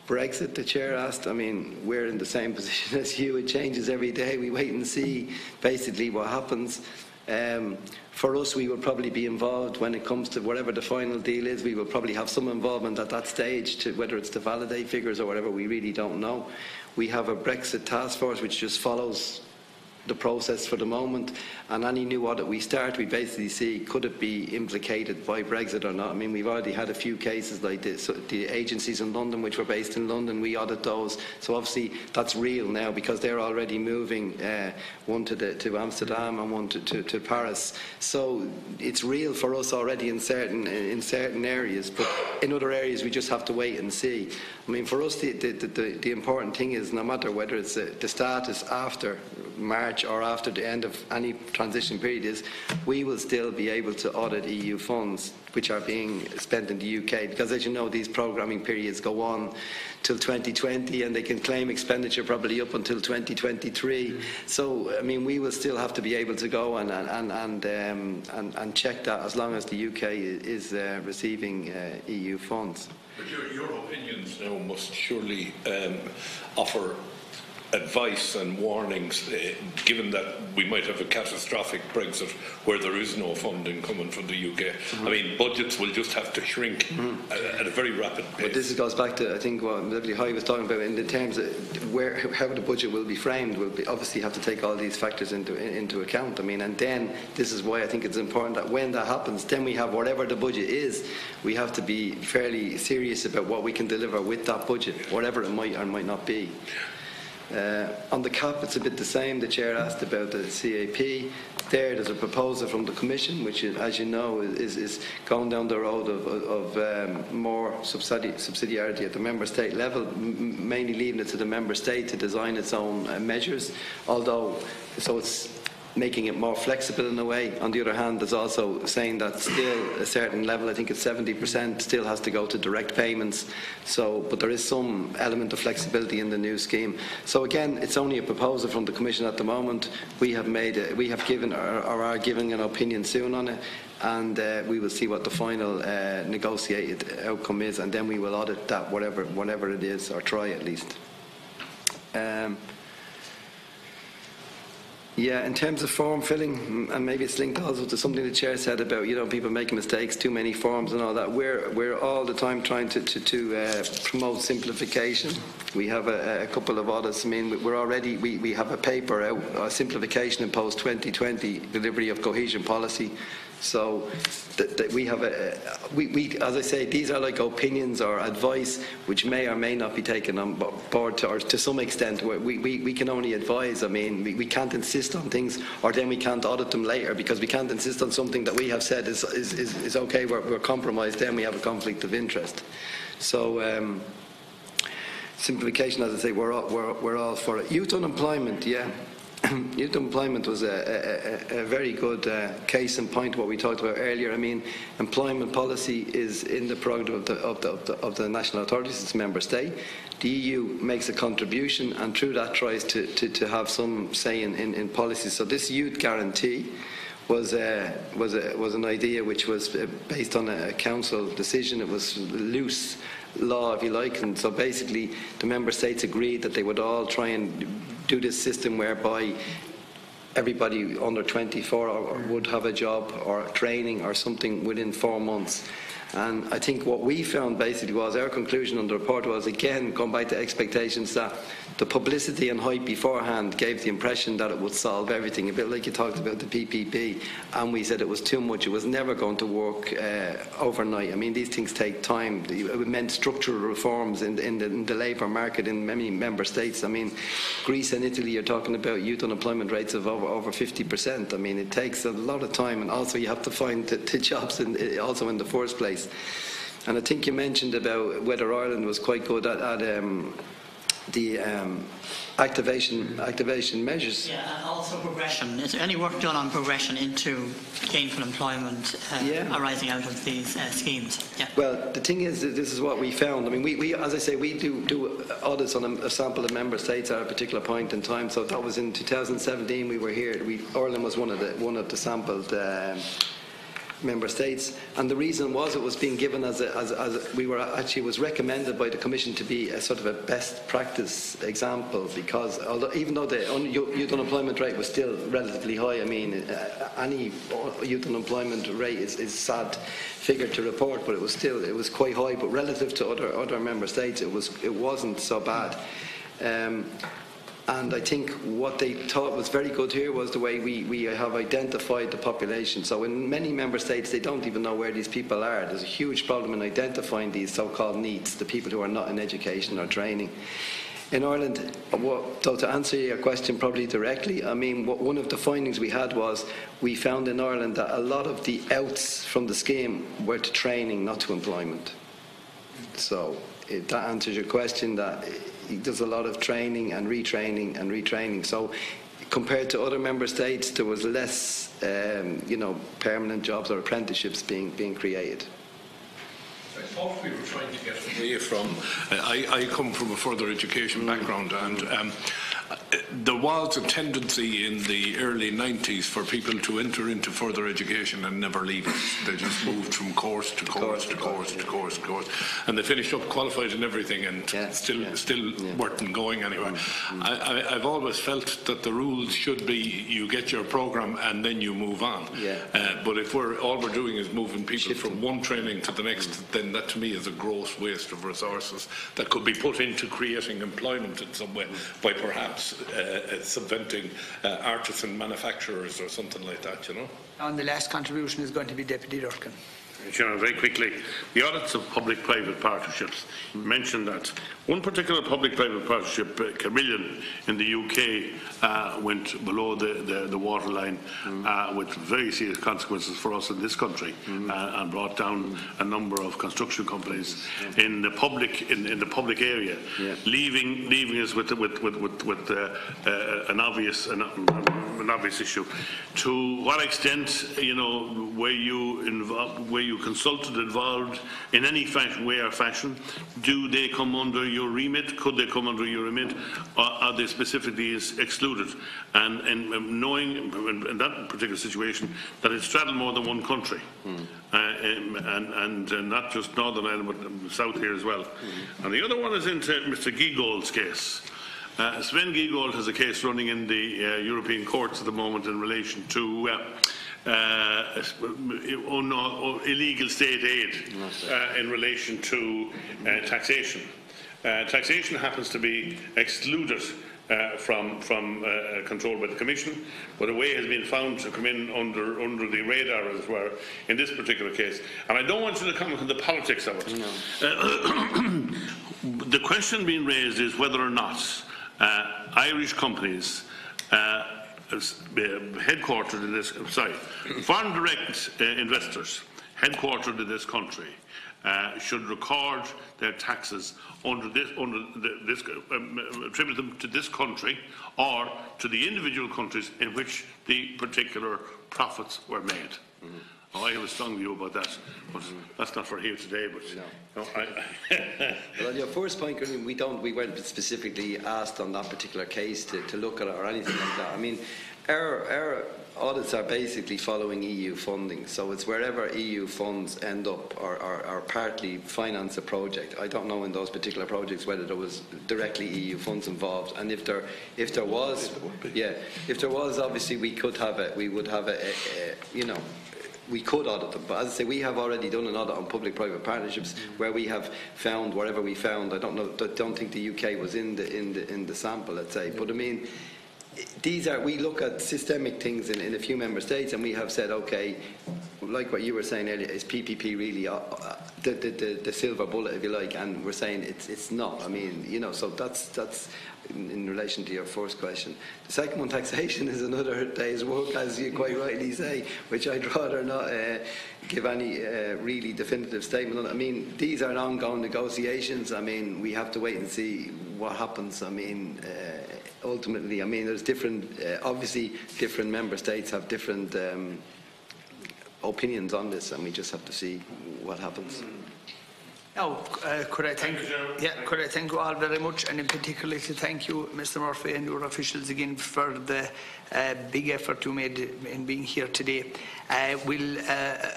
Brexit, the Chair asked, I mean, we're in the same position as you. It changes every day. We wait and see basically what happens. For us, we will probably be involved when it comes to whatever the final deal is. We will probably have some involvement at that stage, whether it's to validate figures or whatever, we really don't know. We have a Brexit task force which just follows the process for the moment, and any new audit we start, we basically see, could it be implicated by Brexit or not. I mean, we've already had a few cases like this. The agencies in London, which were based in London, we audit those. So obviously that's real now because they're already moving, one to Amsterdam and one to Paris. So it's real for us already in certain areas, but in other areas we just have to wait and see. I mean, for us the important thing is, no matter whether it's the status after March or after the end of any transition period, is we will still be able to audit EU funds which are being spent in the UK, because as you know, these programming periods go on till 2020 and they can claim expenditure probably up until 2023. So I mean, we will still have to be able to go and check that as long as the UK is receiving EU funds. But your opinions now must surely offer advice and warnings, given that we might have a catastrophic Brexit where there is no funding coming from the UK. I mean, budgets will just have to shrink at a very rapid pace. But this goes back to, I think, what Deputy Haughey was talking about in the terms of how the budget will be framed. We'll obviously have to take all these factors into account. I mean, and then this is why I think it's important that when that happens, then we have whatever the budget is, we have to be fairly serious about what we can deliver with that budget, whatever it might or might not be. On the CAP, it's a bit the same. The Chair asked about the CAP. There's a proposal from the Commission, which, as you know, is going down the road of more subsidiarity at the Member State level, mainly leaving it to the Member State to design its own measures. So it's making it more flexible in a way. On the other hand, there's also saying that still a certain level, I think it's 70%, still has to go to direct payments. But there is some element of flexibility in the new scheme. So again, it's only a proposal from the Commission at the moment. We have given or are giving an opinion soon on it. and we will see what the final negotiated outcome is, and then we will audit that, whatever it is, or try at least. Yeah, in terms of form filling, and maybe it's linked also to something the chair said about, you know, people making mistakes, too many forms and all that. We're all the time trying to promote simplification. We have a couple of audits. I mean, we have a paper out, simplification in post 2020, delivery of cohesion policy. So we have as I say, these are like opinions or advice which may or may not be taken on board to some extent. We can only advise. I mean, we can't insist on things, or then we can't audit them later because we can't insist on something that we have said is okay. We're compromised. Then we have a conflict of interest. So simplification, as I say, we're all for it. Youth unemployment, yeah. Youth employment was a very good case in point what we talked about earlier. I mean, employment policy is in the prerogative of the national authorities, it's member state. The EU makes a contribution, and through that tries to have some say in policy. So this youth guarantee was an idea which was based on a council decision. It was loose law, if you like, and so basically the member states agreed that they would all try and do this system whereby everybody under 24 would have a job or training or something within 4 months. And I think what we found basically was, our conclusion on the report was, again, going back to expectations, that the publicity and hype beforehand gave the impression that it would solve everything, a bit like you talked about the PPP, and we said it was too much. It was never going to work overnight. I mean, these things take time. It meant structural reforms in the labour market in many member states. I mean, Greece and Italy, you're talking about youth unemployment rates of over 50%. I mean, it takes a lot of time, and also you have to find the jobs also in the first place. And I think you mentioned about whether Ireland was quite good at the activation measures. Yeah, and also progression. Is there any work done on progression into gainful employment arising out of these schemes? Yeah. Well, the thing is, this is what we found. I mean, we as I say, we do audits on a sample of member states at a particular point in time. So that was in 2017. We were here. Ireland was one of the sampled member states, and the reason was it was being given as we were actually, was recommended by the Commission to be a sort of a best practice example, because even though the youth unemployment rate was still relatively high, I mean, any youth unemployment rate is a sad figure to report, but it was quite high, but relative to other member states it wasn't so bad. And I think what they thought was very good here was the way we have identified the population. So in many member states, they don't even know where these people are. There's a huge problem in identifying these so-called NEETs, the people who are not in education or training. In Ireland, so to answer your question probably directly, I mean, one of the findings we had was we found in Ireland that a lot of the outs from the scheme were to training, not to employment. So that answers your question, that there's a lot of training and retraining and retraining. So compared to other member states, there was less, permanent jobs or apprenticeships being created. I thought we were trying to get away from. I come from a further education background, and there was a tendency in the early 90s for people to enter into further education and never leave it. They just moved from course to course to course to course to course, and they finished up qualified and everything, and still weren't going anywhere. I've always felt that the rules should be you get your program and then you move on. But if all we're doing is moving people from one training to the next, then that to me is a gross waste of resources that could be put into creating employment in some way by perhaps subventing artisan manufacturers or something like that, you know. And the last contribution is going to be Deputy Durkan. Chairman, very quickly, the audits of public-private partnerships mentioned that one particular public-private partnership, Carmillion in the UK, went below the waterline with very serious consequences for us in this country, and brought down a number of construction companies in the public area, leaving us with an obvious issue. To what extent, were you you consulted, involved in any way or fashion? Do they come under your remit? Could they come under your remit? Or are they specifically excluded? And knowing in that particular situation that it straddled more than one country, and not just Northern Ireland but South here as well. And the other one is into Mr. Giegold's case. Sven Giegold has a case running in the European courts at the moment in relation to illegal state aid in relation to taxation. Taxation happens to be excluded from control by the Commission, but a way has been found to come in under the radar, as it were, in this particular case. And I don't want you to comment on the politics of it. No. The question being raised is whether or not Irish companies headquartered in this, foreign direct investors headquartered in this country should record their taxes attribute them to this country or to the individual countries in which the particular profits were made. I have a strong view about that, but that's not for here today. But Well, on your first point, we weren't specifically asked on that particular case to look at it or anything like that. I mean, our audits are basically following EU funding, so it's wherever EU funds end up or partly finance a project. I don't know in those particular projects whether there was directly EU funds involved, and if there was, obviously we would have we could audit them, but as I say, we have already done an audit on public-private partnerships where we have found whatever we found. I don't think the UK was in the sample, let's say, but I mean, we look at systemic things in a few member states, and we have said, okay, like what you were saying earlier, is PPP really the silver bullet, if you like? And we're saying it's not. I mean, so that's in relation to your first question. The second one, taxation, is another day's work, as you quite rightly say, which I'd rather not give any really definitive statement on. I mean, these are ongoing negotiations. I mean, we have to wait and see what happens. I mean, ultimately, I mean, there's different, obviously, different member states have different opinions on this, and we just have to see what happens. Now, could I thank you all very much, and in particular to thank you, Mr. Murphy, and your officials again for the big effort you made in being here today. We'll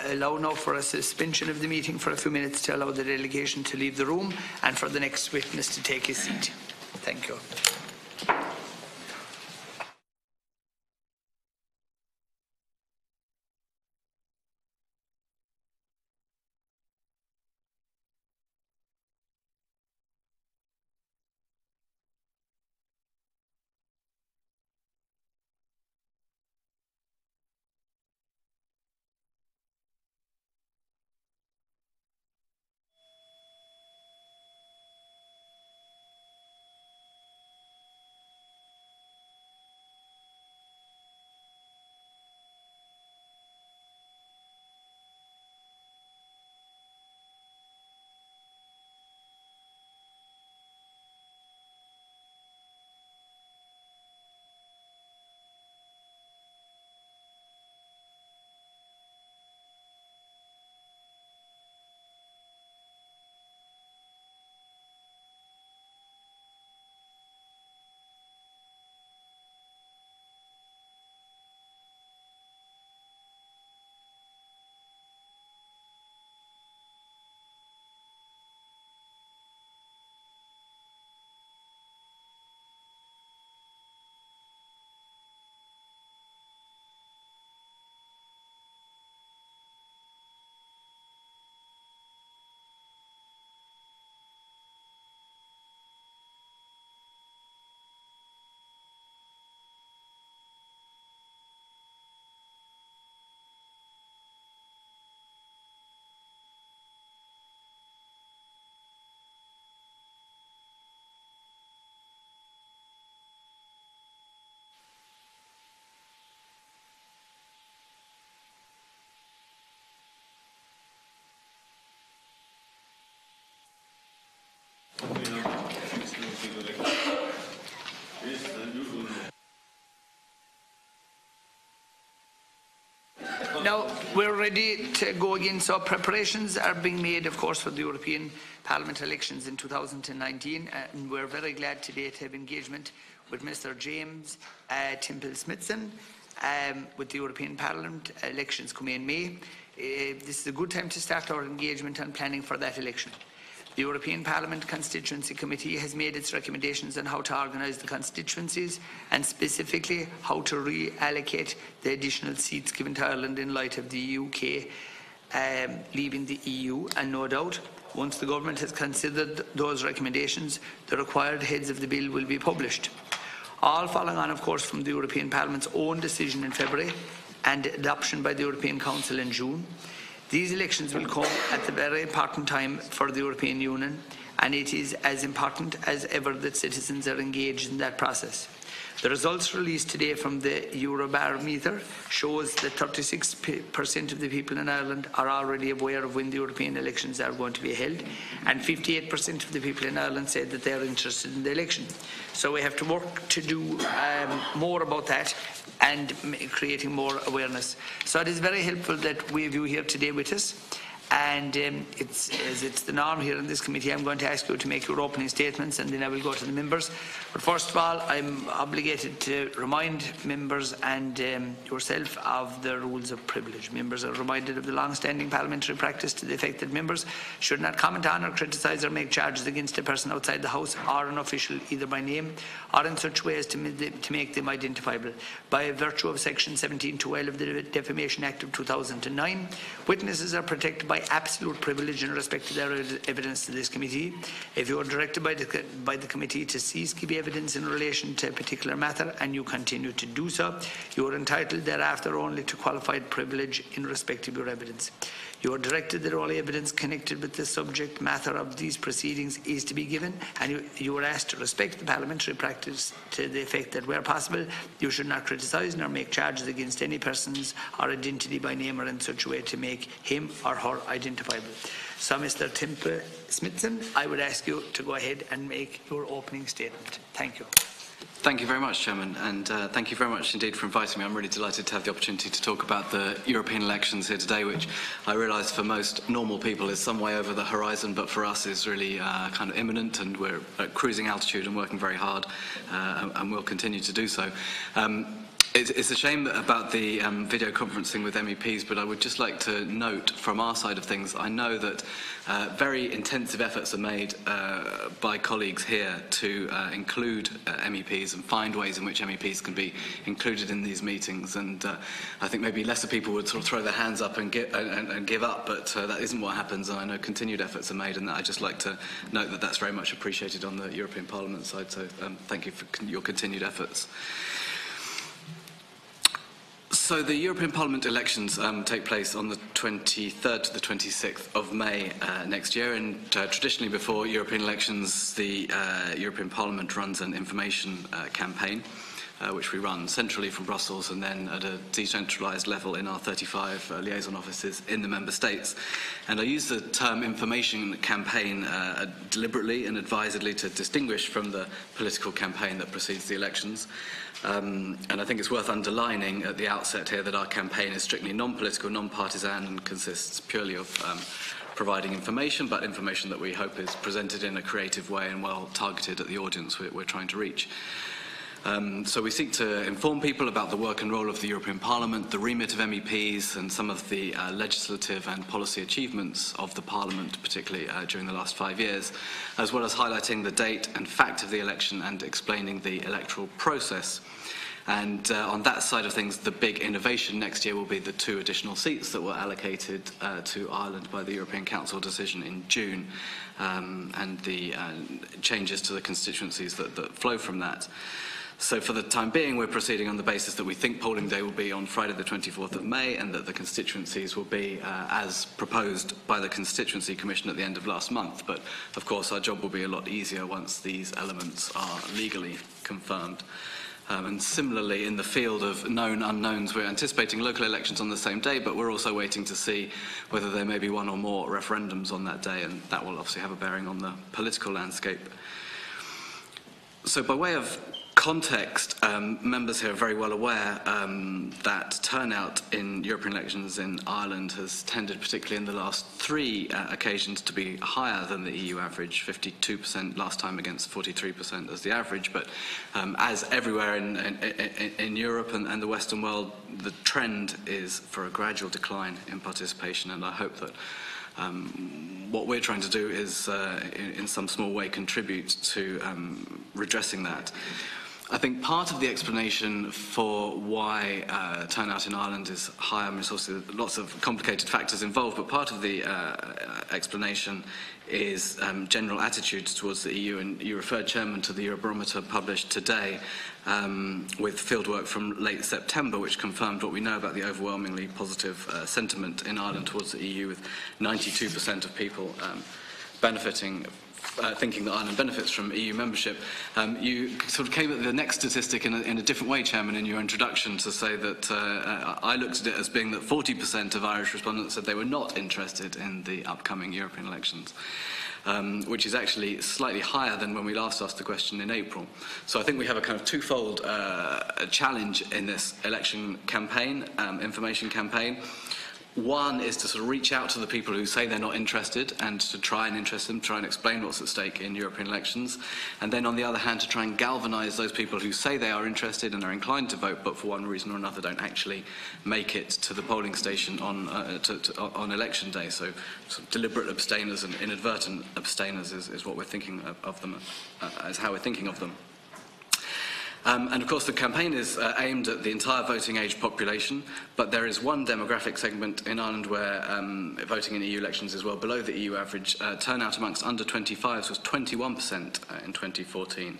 allow now for a suspension of the meeting for a few minutes to allow the delegation to leave the room and for the next witness to take his seat. Thank you. Now, we're ready to go again. So preparations are being made, of course, for the European Parliament elections in 2019. And we're very glad today to have engagement with Mr. James Timple-Smithson with the European Parliament elections coming in May. This is a good time to start our engagement and planning for that election. The European Parliament Constituency Committee has made its recommendations on how to organise the constituencies and specifically how to reallocate the additional seats given to Ireland in light of the UK leaving the EU, and no doubt, once the government has considered those recommendations, the required heads of the bill will be published. All following on, of course, from the European Parliament's own decision in February and adoption by the European Council in June. These elections will come at a very important time for the European Union, and it is as important as ever that citizens are engaged in that process. The results released today from the Eurobarometer shows that 36% of the people in Ireland are already aware of when the European elections are going to be held, and 58% of the people in Ireland said that they are interested in the election. So we have to work to do more about that and creating more awareness. So it is very helpful that we have you here today with us. And it's the norm here in this committee. I'm going to ask you to make your opening statements and then I will go to the members. But first of all, I'm obligated to remind members and yourself of the rules of privilege. Members are reminded of the long-standing parliamentary practice to the effect that members should not comment on or criticise or make charges against a person outside the House or an official either by name or in such way as to make them identifiable. By virtue of Section 17(12) of the Defamation Act of 2009, witnesses are protected by absolute privilege in respect to their evidence to this committee. If you are directed by the committee to cease give evidence in relation to a particular matter and you continue to do so, you are entitled thereafter only to qualified privilege in respect of your evidence. You are directed that all evidence connected with the subject matter of these proceedings is to be given, and you are asked to respect the parliamentary practice to the effect that where possible you should not criticise nor make charges against any persons or identity by name or in such a way to make him or her identifiable. So Mr. Timple-Smithson, I would ask you to go ahead and make your opening statement. Thank you. Thank you very much, Chairman, and thank you very much indeed for inviting me. I'm really delighted to have the opportunity to talk about the European elections here today, which I realise for most normal people is some way over the horizon, but for us is really kind of imminent, and we're at cruising altitude and working very hard, and we'll continue to do so. It's a shame about the video conferencing with MEPs, but I would just like to note from our side of things, I know that very intensive efforts are made by colleagues here to include MEPs and find ways in which MEPs can be included in these meetings, and I think maybe lesser people would sort of throw their hands up and give up, but that isn't what happens, and I know continued efforts are made, and I'd just like to note that that's very much appreciated on the European Parliament side, so thank you for your continued efforts. So the European Parliament elections take place on the 23rd to the 26th of May next year, and traditionally before European elections the European Parliament runs an information campaign which we run centrally from Brussels and then at a decentralised level in our 35 liaison offices in the Member States. And I use the term information campaign deliberately and advisedly to distinguish from the political campaign that precedes the elections. And I think it's worth underlining at the outset here that our campaign is strictly non-political, non-partisan, and consists purely of providing information, but information that we hope is presented in a creative way and well targeted at the audience we're trying to reach. So we seek to inform people about the work and role of the European Parliament, the remit of MEPs, and some of the legislative and policy achievements of the Parliament, particularly during the last 5 years, as well as highlighting the date and fact of the election and explaining the electoral process. And on that side of things, the big innovation next year will be the 2 additional seats that were allocated to Ireland by the European Council decision in June, and the changes to the constituencies that flow from that. So for the time being, we're proceeding on the basis that we think polling day will be on Friday the 24th of May and that the constituencies will be as proposed by the Constituency Commission at the end of last month. But of course, our job will be a lot easier once these elements are legally confirmed. And similarly, in the field of known unknowns, we're anticipating local elections on the same day, but we're also waiting to see whether there may be 1 or more referendums on that day, and that will obviously have a bearing on the political landscape. So by way of context, members here are very well aware that turnout in European elections in Ireland has tended, particularly in the last 3 occasions, to be higher than the EU average, 52% last time against 43% as the average. But as everywhere in Europe and the Western world, the trend is for a gradual decline in participation, and I hope that what we're trying to do is, in some small way, contribute to redressing that. I think part of the explanation for why turnout in Ireland is higher, I mean, there's also lots of complicated factors involved, but part of the explanation is general attitudes towards the EU. And you referred, Chairman, to the Eurobarometer published today with fieldwork from late September, which confirmed what we know about the overwhelmingly positive sentiment in Ireland towards the EU, with 92% of people thinking that Ireland benefits from EU membership. You sort of came at the next statistic in a different way, Chairman, in your introduction, to say that I looked at it as being that 40% of Irish respondents said they were not interested in the upcoming European elections, which is actually slightly higher than when we last asked the question in April. So I think we have a kind of twofold challenge in this election campaign, information campaign. One is to sort of reach out to the people who say they're not interested and to try and interest them, try and explain what's at stake in European elections. And then on the other hand, to try and galvanise those people who say they are interested and are inclined to vote, but for one reason or another don't actually make it to the polling station on election day. So sort of deliberate abstainers and inadvertent abstainers is what we're thinking of them, as how we're thinking of them. And of course the campaign is aimed at the entire voting age population, but there is one demographic segment in Ireland where voting in EU elections is well below the EU average. Turnout amongst under 25s was 21% in 2014,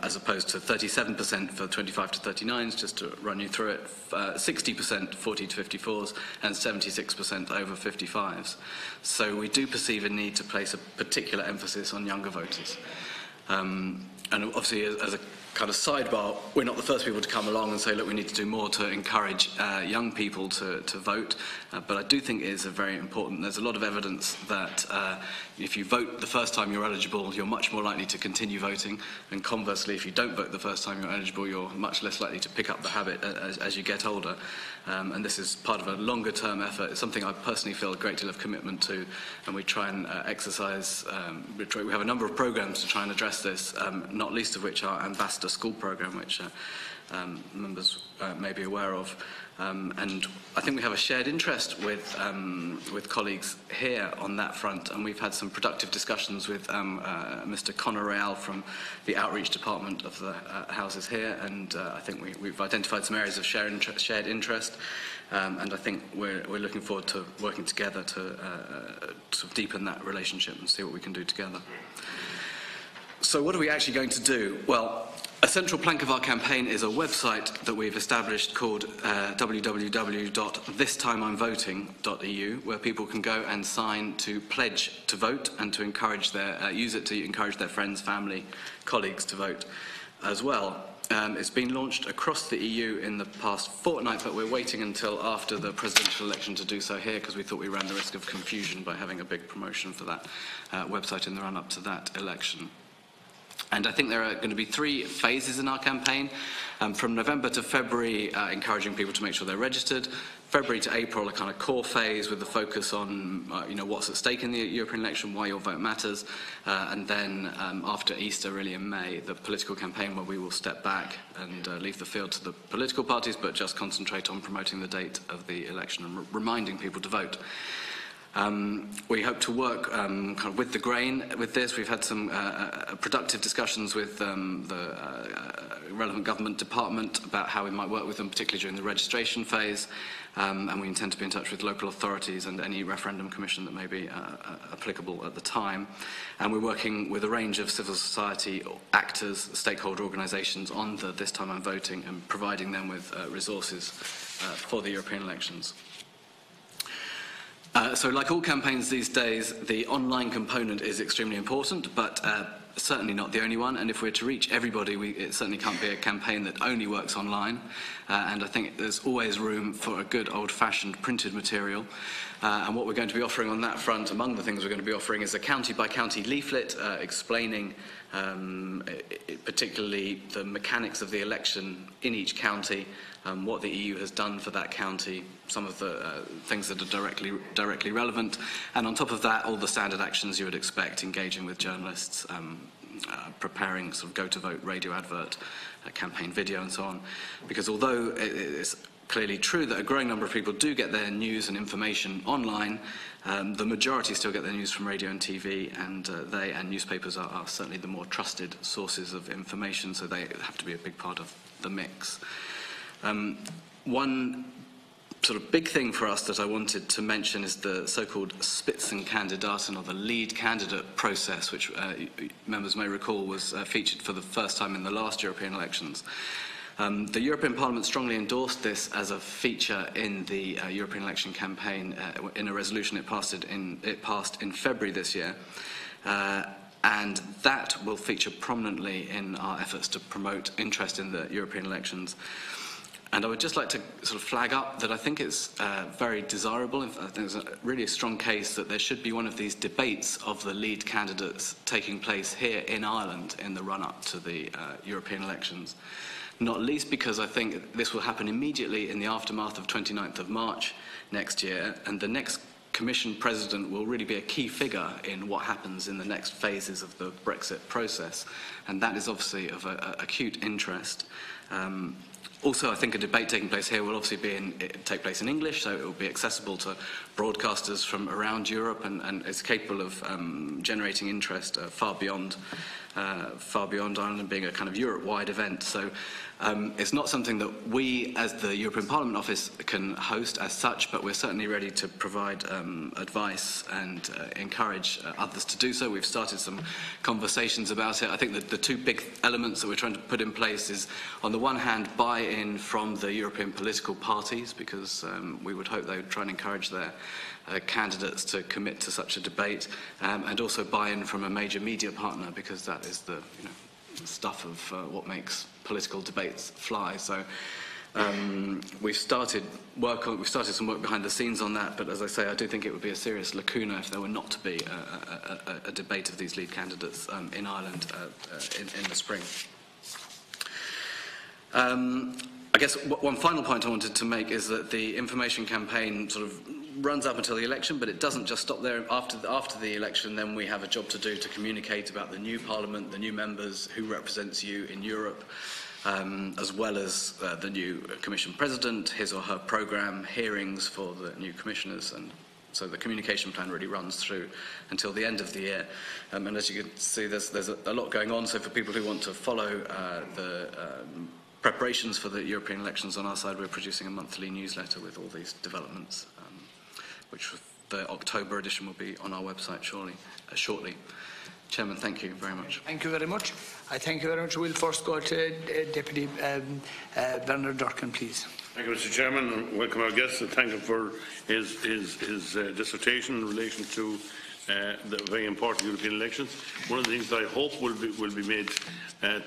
as opposed to 37% for 25 to 39s, just to run you through it, 60% 40 to 54s, and 76% over 55s. So we do perceive a need to place a particular emphasis on younger voters. And obviously, as a kind of sidebar, we're not the first people to come along and say, look, we need to do more to encourage young people to vote, but I do think it is very important. There's a lot of evidence that if you vote the first time you're eligible, you're much more likely to continue voting, and conversely, if you don't vote the first time you're eligible, you're much less likely to pick up the habit as you get older. And this is part of a longer term effort. It's something I personally feel a great deal of commitment to, and we try and exercise, we have a number of programs to try and address this, not least of which our Ambassador School program, which members may be aware of. And I think we have a shared interest with colleagues here on that front, and we've had some productive discussions with Mr. Conor Real from the Outreach Department of the Houses here, and I think we've identified some areas of shared interest, and I think we're looking forward to working together to sort of deepen that relationship and see what we can do together. So what are we actually going to do? Well, a central plank of our campaign is a website that we've established called www.thistimeimvoting.eu, where people can go and sign to pledge to vote and to encourage use it to encourage their friends, family, colleagues to vote as well. It's been launched across the EU in the past fortnight, but we're waiting until after the presidential election to do so here, because we thought we ran the risk of confusion by having a big promotion for that website in the run-up to that election. And I think there are going to be 3 phases in our campaign. From November to February, encouraging people to make sure they're registered. February to April, a kind of core phase with the focus on what's at stake in the European election, why your vote matters. And then after Easter, really in May, the political campaign, where we will step back and leave the field to the political parties, but just concentrate on promoting the date of the election and reminding people to vote. We hope to work kind of with the grain with this. We've had some productive discussions with the relevant government department about how we might work with them, particularly during the registration phase, and we intend to be in touch with local authorities and any referendum commission that may be applicable at the time. And we're working with a range of civil society actors, stakeholder organisations on the This Time I'm Voting, and providing them with resources for the European elections. So like all campaigns these days, the online component is extremely important, but certainly not the only one, and if we're to reach everybody, it certainly can't be a campaign that only works online, and I think there's always room for a good old-fashioned printed material, and what we're going to be offering on that front, among the things we're going to be offering, is a county-by-county leaflet explaining particularly the mechanics of the election in each county, what the EU has done for that county, some of the things that are directly relevant, and on top of that, all the standard actions you would expect, engaging with journalists, preparing sort of go-to-vote radio advert, campaign video, and so on. Because although it's clearly true that a growing number of people do get their news and information online, the majority still get their news from radio and TV, and they and newspapers are certainly the more trusted sources of information, so they have to be a big part of the mix. One sort of big thing for us that I wanted to mention is the so-called Spitzenkandidaten, or the lead candidate process, which members may recall was featured for the first time in the last European elections. The European Parliament strongly endorsed this as a feature in the European election campaign in a resolution it passed in February this year. And that will feature prominently in our efforts to promote interest in the European elections. And I would just like to sort of flag up that I think it's very desirable. I think there's really a strong case that there should be one of these debates of the lead candidates taking place here in Ireland in the run-up to the European elections. Not least because I think this will happen immediately in the aftermath of 29th of March next year, and the next Commission President will really be a key figure in what happens in the next phases of the Brexit process, and that is obviously of acute interest. Also, I think a debate taking place here will obviously take place in English, so it will be accessible to broadcasters from around Europe, and is capable of generating interest far beyond Ireland, and being a kind of Europe-wide event. So it's not something that we, as the European Parliament Office, can host as such, but we're certainly ready to provide advice and encourage others to do so. We've started some conversations about it. I think that the two big elements that we're trying to put in place is, on the one hand, buy-in from the European political parties, because we would hope they would try and encourage their candidates to commit to such a debate, and also buy-in from a major media partner, because that is the stuff of what makes political debates fly. So we've started some work behind the scenes on that, but as I say, I do think it would be a serious lacuna if there were not to be a debate of these lead candidates in Ireland in the spring. I guess one final point I wanted to make is that the information campaign sort of runs up until the election, but it doesn't just stop there. After the election, then we have a job to do to communicate about the new Parliament, the new members, who represents you in Europe, as well as the new Commission President, his or her programme, hearings for the new commissioners, and so the communication plan really runs through until the end of the year. And as you can see, there's a lot going on, so for people who want to follow the preparations for the European elections on our side, we're producing a monthly newsletter with all these developments, which the October edition will be on our website shortly. Chairman, thank you very much. Thank you very much. I thank you very much. We'll first go to Deputy Bernard Durkan, please. Thank you, Mr. Chairman, and welcome our guest, and thank him for his dissertation in relation to the very important European elections. One of the things that I hope will be made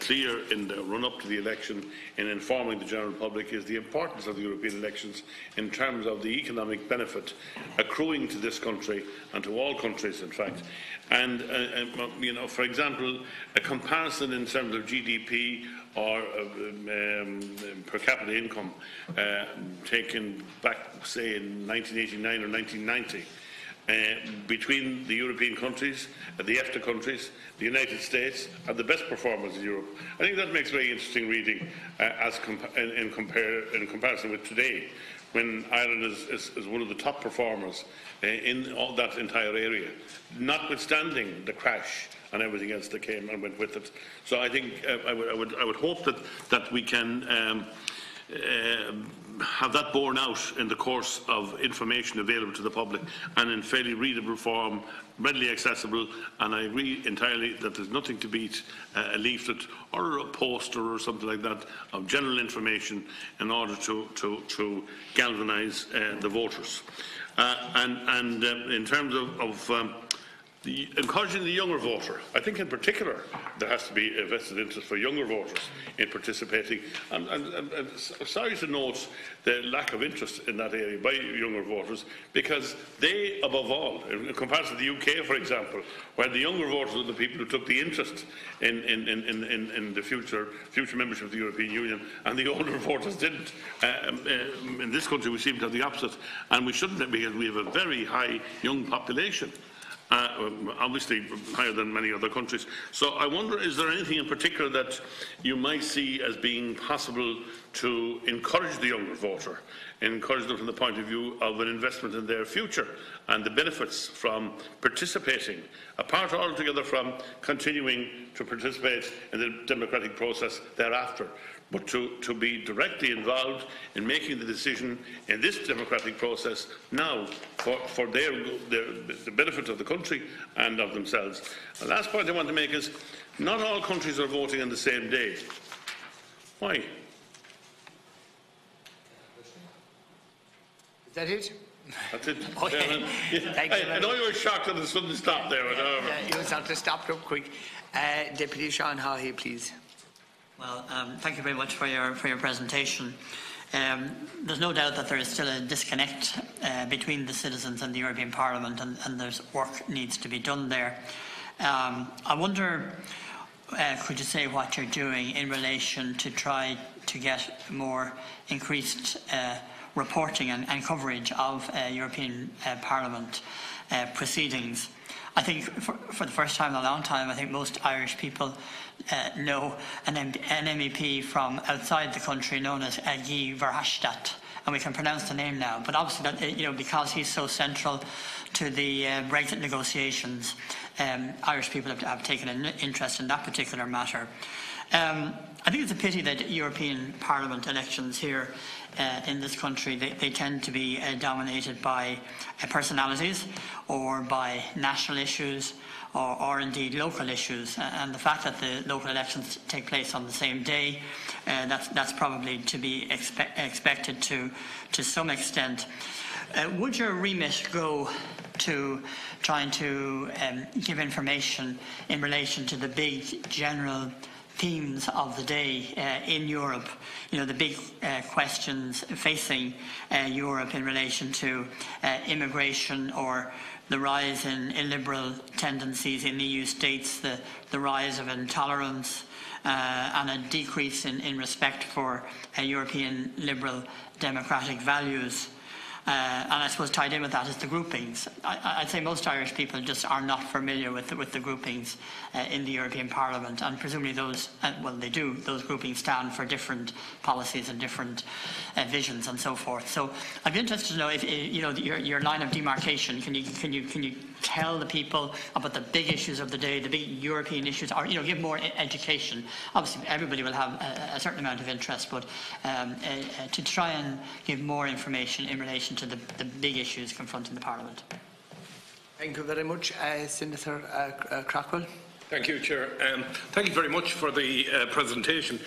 clear in the run-up to the election in informing the general public is the importance of the European elections in terms of the economic benefit accruing to this country and to all countries, in fact. And, for example, a comparison in terms of GDP or per capita income taken back, say, in 1989 or 1990, between the European countries, the EFTA countries, the United States, are the best performers in Europe. I think that makes very interesting reading in comparison with today, when Ireland is one of the top performers in all that entire area, notwithstanding the crash and everything else that came and went with it. So I think I would hope that we can have that borne out in the course of information available to the public and in fairly readable form, readily accessible, and I agree entirely that there's nothing to beat a leaflet or a poster or something like that of general information in order to galvanise the voters. In terms of encouraging the younger voter. I think in particular there has to be a vested interest for younger voters in participating. And sorry to note the lack of interest in that area by younger voters, because they, above all, in comparison to the UK, for example, where the younger voters are the people who took the interest in the future membership of the European Union, and the older voters didn't. In this country we seem to have the opposite, and we shouldn't, because we have a very high young population. Obviously higher than many other countries. So I wonder, is there anything in particular that you might see as being possible to encourage the younger voter, encourage them from the point of view of an investment in their future and the benefits from participating, apart altogether from continuing to participate in the democratic process thereafter, but to be directly involved in making the decision in this democratic process now for the benefit of the country and of themselves. The last point I want to make is not all countries are voting on the same day. Why? Is that it? That's it. Okay. I know you were shocked that it suddenly stopped there. You sort of stopped up quick. Deputy Seán Haughey, please. Well, thank you very much for your presentation. There's no doubt that there is still a disconnect between the citizens and the European Parliament, and there's work needs to be done there. I wonder, could you say what you're doing in relation to try to get more increased reporting and coverage of European Parliament proceedings? I think for the first time in a long time, I think most Irish people know an MEP from outside the country known as Oireachtas, and we can pronounce the name now. But obviously, that, because he's so central to the Brexit negotiations, Irish people have taken an interest in that particular matter. I think it's a pity that European Parliament elections here in this country, they tend to be dominated by personalities or by national issues or indeed local issues. And the fact that the local elections take place on the same day, that's probably to be expected to some extent. Would your remit go to trying to give information in relation to the big general themes of the day in Europe, the big questions facing Europe in relation to immigration or the rise in illiberal tendencies in EU states, the rise of intolerance and a decrease in respect for European liberal democratic values. And I suppose tied in with that is the groupings. I'd say most Irish people just are not familiar with the groupings in the European Parliament, and presumably those, those groupings stand for different policies and different visions and so forth. So I'd be interested to know if your line of demarcation. Can you tell the people about the big issues of the day, the big European issues, or give more education? Obviously, everybody will have a certain amount of interest, but to try and give more information in relation to the big issues confronting the Parliament. Thank you very much, Senator Craughwell. Thank you, Chair. Thank you very much for the presentation.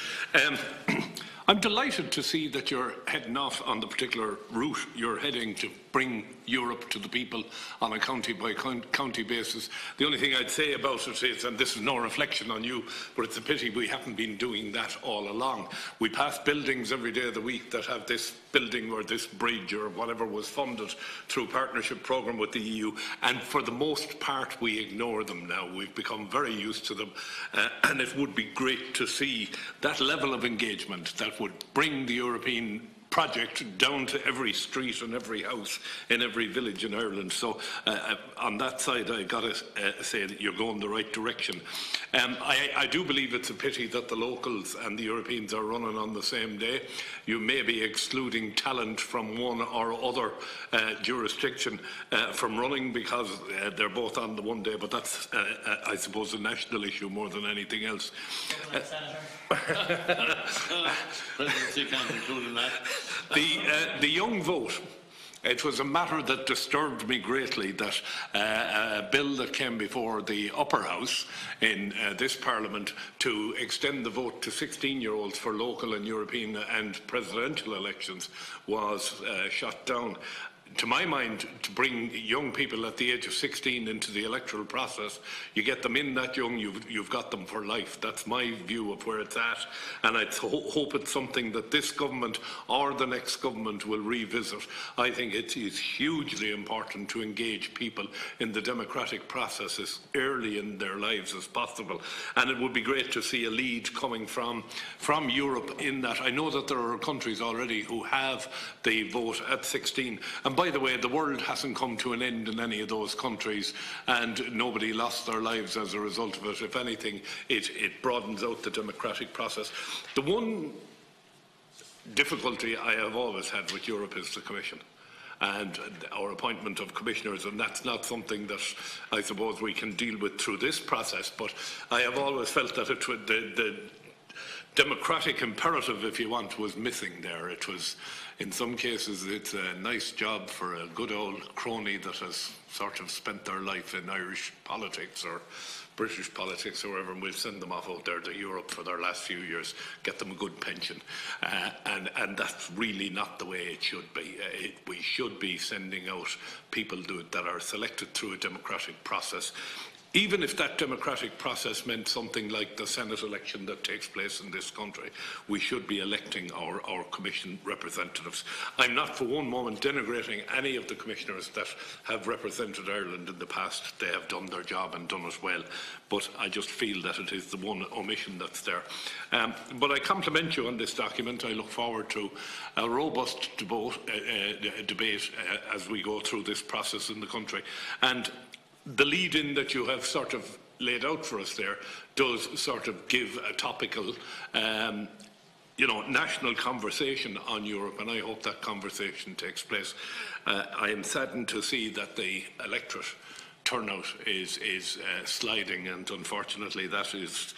I'm delighted to see that you're heading off on the particular route you're heading to bring Europe to the people on a county-by-county basis. The only thing I'd say about it is, and this is no reflection on you, but it's a pity we haven't been doing that all along. We pass buildings every day of the week that have this building or this bridge or whatever was funded through partnership programme with the EU, and for the most part we ignore them now. We've become very used to them, and it would be great to see that level of engagement that would bring the European project down to every street and every house in every village in Ireland. So on that side, I got to say that you're going the right direction. I do believe it's a pity that the locals and the Europeans are running on the same day. You may be excluding talent from one or other jurisdiction from running because they're both on the one day, but that's, I suppose, a national issue more than anything else. Presidency can't include in that. The young vote. It was a matter that disturbed me greatly that a bill that came before the upper house in this Parliament to extend the vote to 16-year-olds for local and European and presidential elections was shot down. to my mind, to bring young people at the age of 16 into the electoral process, you get them in that young, you've got them for life. That's my view of where it's at, and I hope it's something that this government or the next government will revisit. I think it is hugely important to engage people in the democratic process as early in their lives as possible, and it would be great to see a lead coming from Europe in that. I know that there are countries already who have the vote at 16, and by the way, the world hasn't come to an end in any of those countries, and nobody lost their lives as a result of it. If anything, it broadens out the democratic process. The one difficulty I have always had with Europe is the Commission and our appointment of commissioners, and that's not something that I suppose we can deal with through this process, but I have always felt that the democratic imperative, if you want, was missing there. It was, in some cases, it's a nice job for a good old crony that has sort of spent their life in Irish politics or British politics or wherever, and we'll send them off out there to Europe for their last few years, get them a good pension. And that's really not the way it should be. We should be sending out people that are selected through a democratic process. Even if that democratic process meant something like the Senate election that takes place in this country, we should be electing our Commission representatives. I'm not for one moment denigrating any of the commissioners that have represented Ireland in the past. They have done their job and done it well, but I just feel that it is the one omission that's there. But I compliment you on this document. I look forward to a robust debate as we go through this process in the country. And the lead-in that you have sort of laid out for us there does sort of give a topical, national conversation on Europe, and I hope that conversation takes place. I am saddened to see that the electorate turnout is sliding, and unfortunately that is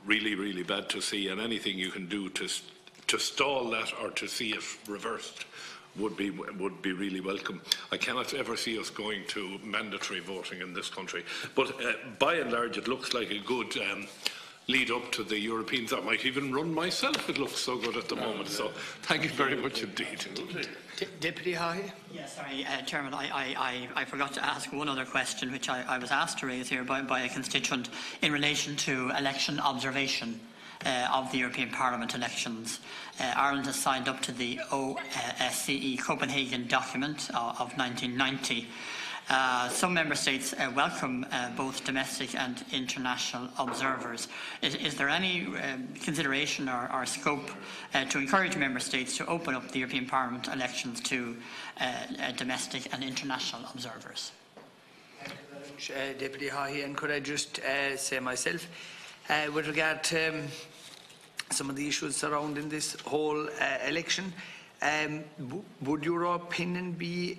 really, really bad to see, and anything you can do to stall that or to see it reversed would be really welcome. I cannot ever see us going to mandatory voting in this country, but by and large it looks like a good lead up to the Europeans. I might even run myself, it looks so good at the moment, so thank you very much indeed. Deputy Haughey? Yes, sorry, Chairman, I forgot to ask one other question which I was asked to raise here by a constituent in relation to election observation of the European Parliament elections. Ireland has signed up to the OSCE Copenhagen document of 1990. Some member states welcome both domestic and international observers. Is there any consideration or scope to encourage member states to open up the European Parliament elections to domestic and international observers? Thank you very much, Deputy Haughey. And could I just say myself, with regard to some of the issues surrounding this whole election, would your opinion be,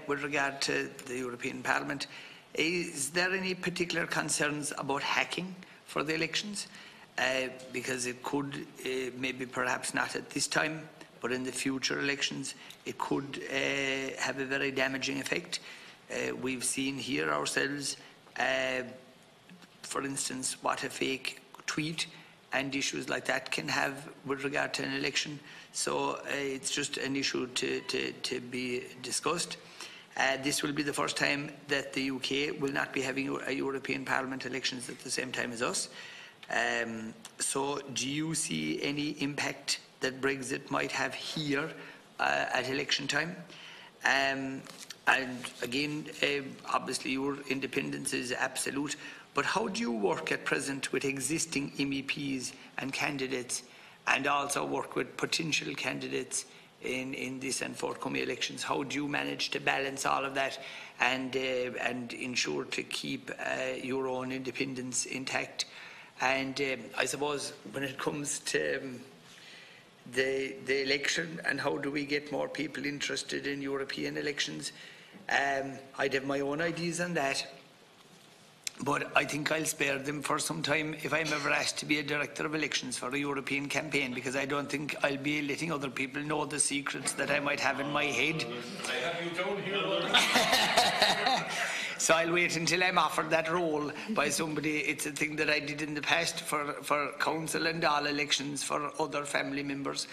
with regard to the European Parliament, is there any particular concerns about hacking for the elections? Because it could, maybe perhaps not at this time, but in the future elections, it could have a very damaging effect. We've seen here ourselves, for instance, what a fake tweet and issues like that can have with regard to an election. So it's just an issue to be discussed. This will be the first time that the UK will not be having a European Parliament elections at the same time as us. So do you see any impact that Brexit might have here at election time? And again, obviously your independence is absolute, but how do you work at present with existing MEPs and candidates, and also work with potential candidates in this and forthcoming elections? How do you manage to balance all of that and ensure to keep your own independence intact? And I suppose when it comes to the election and how do we get more people interested in European elections, I'd have my own ideas on that, but I think I'll spare them for some time if I'm ever asked to be a director of elections for a European campaign, because I don't think I'll be letting other people know the secrets that I might have in my head. I have you down here. So I'll wait until I'm offered that role by somebody. It's a thing that I did in the past for council and all elections for other family members.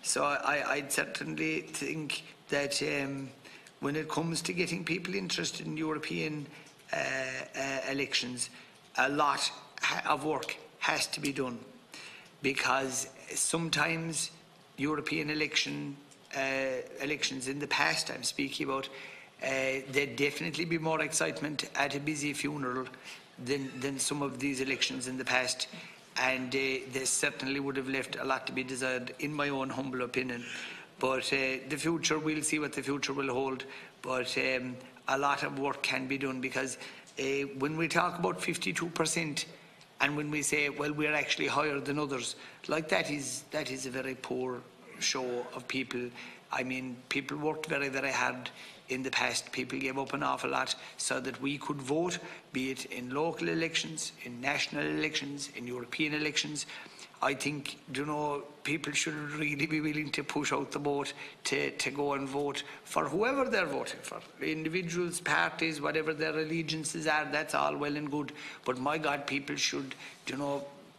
So I'd certainly think that when it comes to getting people interested in European elections, a lot of work has to be done, because sometimes European elections in the past, I'm speaking about, there'd definitely be more excitement at a busy funeral than some of these elections in the past, and they certainly would have left a lot to be desired, in my own humble opinion. But the future, we'll see what the future will hold, but a lot of work can be done, because when we talk about 52%, and when we say, well, we're actually higher than others, like that is a very poor show of people. I mean, people worked very, very hard in the past. People gave up an awful lot so that we could vote, be it in local elections, in national elections, in European elections. I think, people should really be willing to push out the boat to go and vote for whoever they're voting for. Individuals, parties, whatever their allegiances are, that's all well and good. But my God, people should,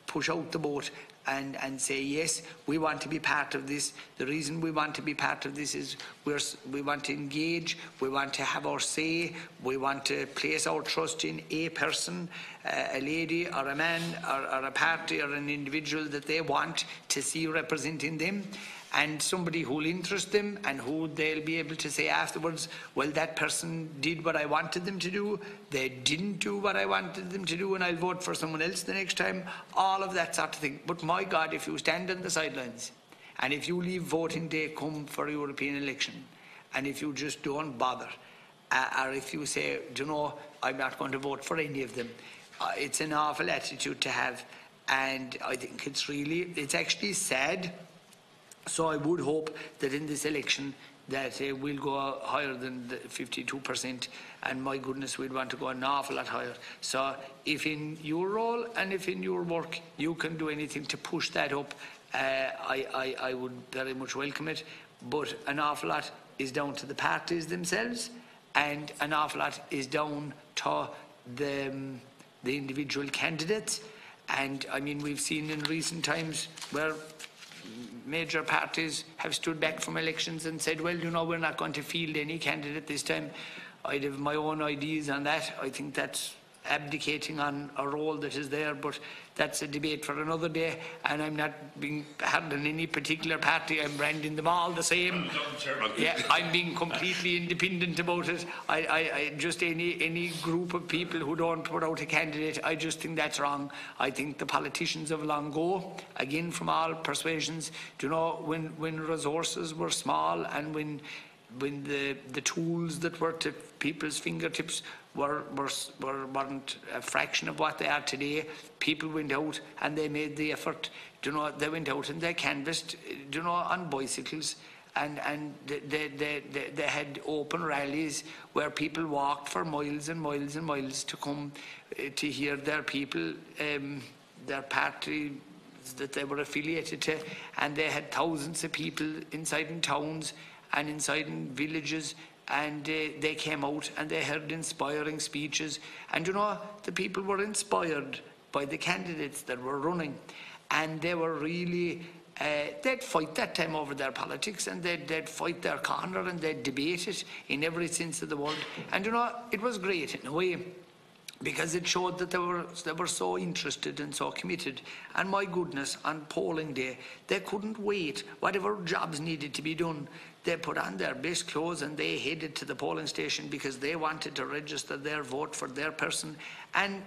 push out the boat and say, yes, we want to be part of this. The reason we want to be part of this is we want to engage, we want to have our say, we want to place our trust in a person, a lady or a man or a party or an individual that they want to see representing them, and somebody who will interest them and who they'll be able to say afterwards, well, that person did what I wanted them to do, they didn't do what I wanted them to do, and I'll vote for someone else the next time, all of that sort of thing. But my God, if you stand on the sidelines and if you leave voting day come for a European election, and if you just don't bother, or if you say, I'm not going to vote for any of them, it's an awful attitude to have, and I think it's actually sad. So I would hope that in this election that we'll go higher than the 52%, and my goodness, we'd want to go an awful lot higher. So if in your role and if in your work you can do anything to push that up, I would very much welcome it. But an awful lot is down to the parties themselves, and an awful lot is down to the individual candidates. And I mean, we've seen in recent times where major parties have stood back from elections and said, well, we're not going to field any candidate this time. I'd have my own ideas on that. I think that's abdicating on a role that is there, but that's a debate for another day, and I'm not being hard on any particular party. I'm branding them all the same. Yeah, I'm being completely independent about it. I just any group of people who don't put out a candidate, I just think that's wrong. I think the politicians of long ago, again from all persuasions, when resources were small and when the tools that were to people's fingertips weren't a fraction of what they are today, people went out and they made the effort. They went out and they canvassed, on bicycles, and they had open rallies where people walked for miles and miles and miles to come to hear their people, their party that they were affiliated to, and they had thousands of people inside in towns and inside in villages, and they came out and they heard inspiring speeches, and the people were inspired by the candidates that were running, and they were really they'd fight that time over their politics, and they'd fight their corner, and they'd debate it in every sense of the word, and it was great in a way, because it showed that they were so interested and so committed. And my goodness, on polling day, they couldn't wait. Whatever jobs needed to be done, they put on their best clothes and they headed to the polling station because they wanted to register their vote for their person. And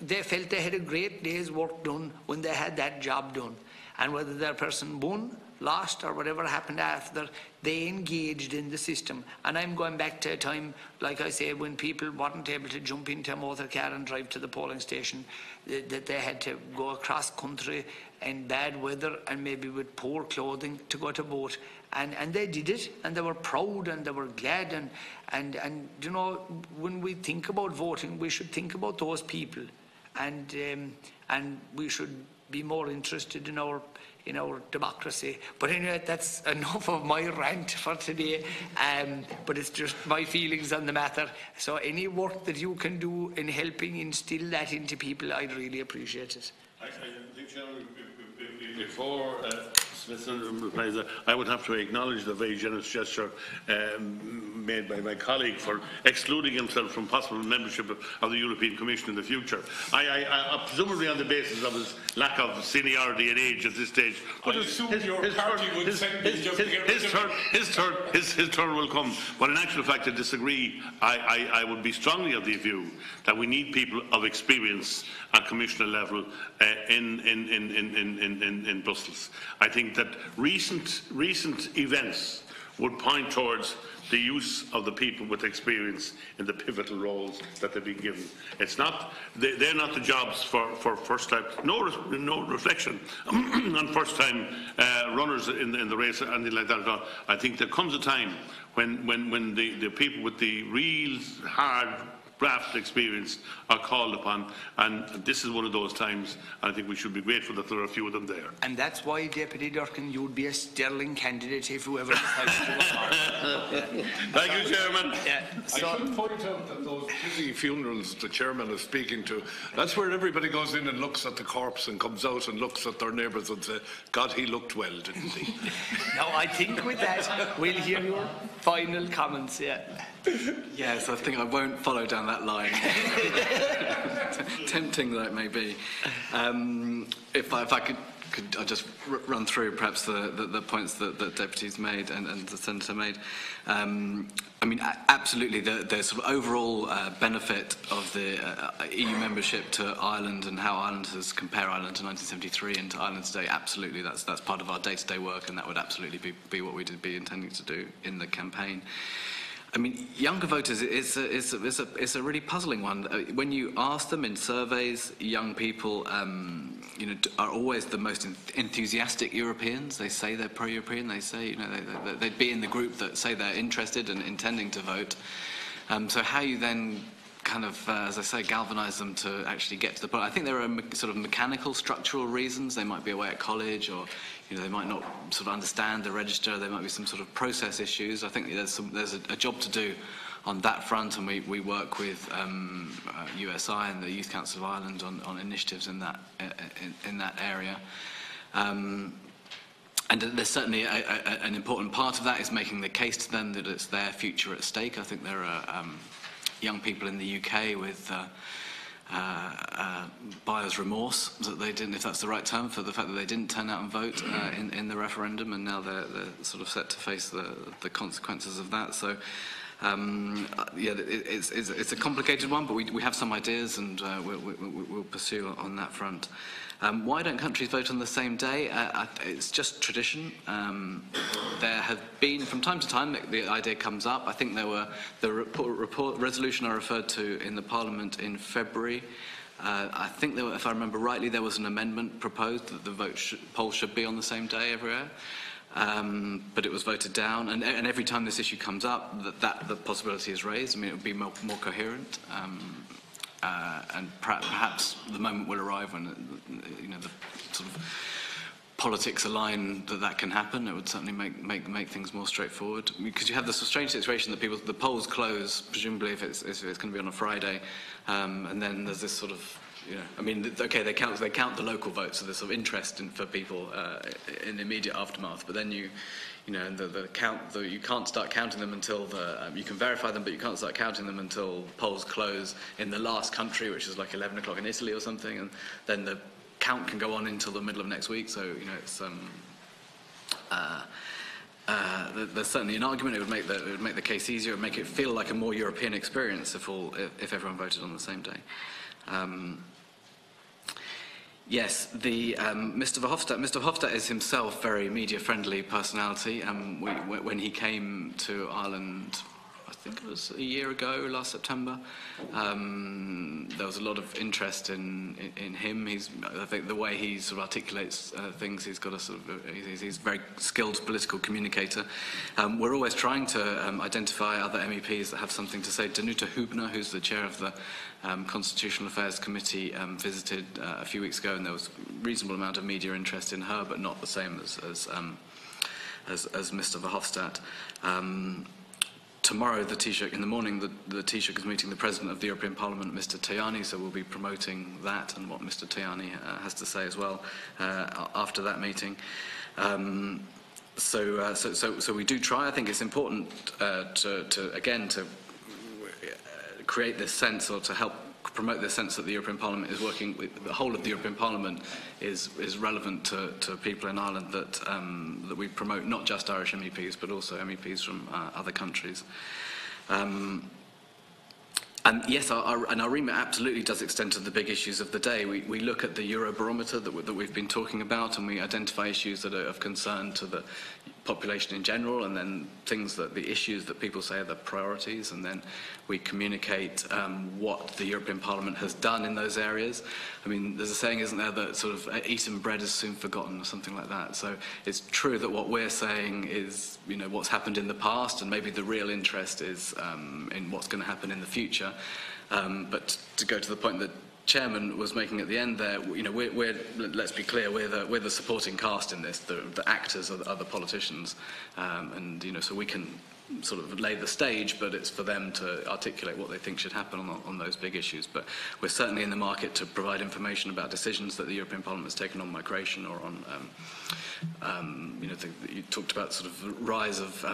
they felt they had a great day's work done when they had that job done. And whether their person won, lost, or whatever happened after, they engaged in the system. And I'm going back to a time, like I say, when people weren't able to jump into a motor car and drive to the polling station, that they had to go across country in bad weather and maybe with poor clothing to go to vote. And they did it, and they were proud and they were glad. And when we think about voting, we should think about those people, and we should be more interested in our democracy. But anyway, that's enough of my rant for today. But it's just my feelings on the matter. So any work that you can do in helping instill that into people, I'd really appreciate it. I think, Chairman, before I would have to acknowledge the very generous gesture made by my colleague for excluding himself from possible membership of the European Commission in the future. Presumably on the basis of his lack of seniority and age at this stage. But his turn will come. But in actual fact, I disagree. I would be strongly of the view that we need people of experience at commissioner level in Brussels. I think that recent events would point towards the use of the people with experience in the pivotal roles that they've been given. It's not; they're not the jobs for first-time. No reflection on first-time runners in the race or anything like that at all. I think there comes a time when the people with the real hard graft experience are called upon, and this is one of those times. I think we should be grateful that there are a few of them there. And that's why, Deputy Durkan, you would be a sterling candidate if whoever decides to go forward. Thank you, Chairman. I should point out that those busy funerals the Chairman is speaking to, that's where everybody goes in and looks at the corpse and comes out and looks at their neighbours and says, God, he looked well, didn't he? Now, I think with that, we'll hear your final comments. Yes, I think I won't follow down that line. Tempting though it may be. If I could I just run through perhaps the points that the deputies made and the senator made. I mean, absolutely, the sort of overall benefit of the EU membership to Ireland and how Ireland has compared Ireland to 1973 and to Ireland today. Absolutely, that's part of our day-to-day work, and that would absolutely be what we'd be intending to do in the campaign. I mean, younger voters is a really puzzling one. When you ask them in surveys, young people, are always the most enthusiastic Europeans. They say they're pro-European. They say, they'd be in the group that say they're interested and intending to vote. So how you then kind of, as I say, galvanise them to actually get to the point. I think there are sort of mechanical, structural reasons. They might be away at college, or they might not sort of understand the register. There might be some sort of process issues. I think there's a job to do on that front, and we work with USI and the Youth Council of Ireland on initiatives in that area. And there's certainly an important part of that is making the case to them that it's their future at stake. I think there are young people in the UK with buyer's remorse that they didn't, if that's the right term, for the fact that they didn't turn out and vote in the referendum, and now they're sort of set to face the consequences of that. So it's a complicated one, but we have some ideas, and we'll pursue on that front. Why don't countries vote on the same day? It's just tradition. There have been, from time to time, the idea comes up. I think there were the resolution I referred to in the Parliament in February. I think, if I remember rightly, there was an amendment proposed that the poll should be on the same day everywhere. But it was voted down, and every time this issue comes up, the possibility is raised. I mean, it would be more coherent. And perhaps the moment will arrive when the sort of politics align that can happen. It would certainly make things more straightforward, because you have this strange situation that the polls close, presumably if it's going to be on a Friday, and then there's this sort of I mean, okay, they count the local votes, so there's sort of interest for people in the immediate aftermath, but then you can't start counting them until you can verify them, but you can't start counting them until polls close in the last country, which is like 11 o'clock in Italy or something, and then the count can go on until the middle of next week. So it's there's certainly an argument. It would make the case easier. It would make it feel like a more European experience if everyone voted on the same day. Yes, Mr. Verhofstadt is himself very media-friendly personality. When he came to Ireland, I think it was a year ago, last September, there was a lot of interest in him. I think the way he sort of articulates things, he's got he's a very skilled political communicator. We're always trying to identify other MEPs that have something to say. Danuta Hübner, who's the chair of the Constitutional Affairs Committee, visited a few weeks ago, and there was a reasonable amount of media interest in her, but not the same as Mr. Verhofstadt. tomorrow, in the morning, the Taoiseach is meeting the President of the European Parliament, Mr. Tajani, so we'll be promoting that and what Mr. Tajani has to say as well after that meeting. So we do try. I think it's important to create this sense, or to help promote this sense that the European Parliament is working with the whole of the European Parliament is relevant to people in Ireland, that we promote not just Irish MEPs but also MEPs from other countries. And yes, our remit absolutely does extend to the big issues of the day. We look at the Eurobarometer that we've been talking about, and we identify issues that are of concern to the population in general, and then the issues that people say are the priorities, and then we communicate what the European Parliament has done in those areas. I mean, there's a saying, isn't there, that sort of eaten bread is soon forgotten, or something like that. So it's true that what we're saying is, what's happened in the past, and maybe the real interest is in what's going to happen in the future. But to go to the point that Chairman was making at the end there, let's be clear, we're the supporting cast in this. The actors are the politicians, and so we can sort of lay the stage, but it's for them to articulate what they think should happen on those big issues. But we're certainly in the market to provide information about decisions that the European Parliament has taken on migration, or on you talked about sort of rise of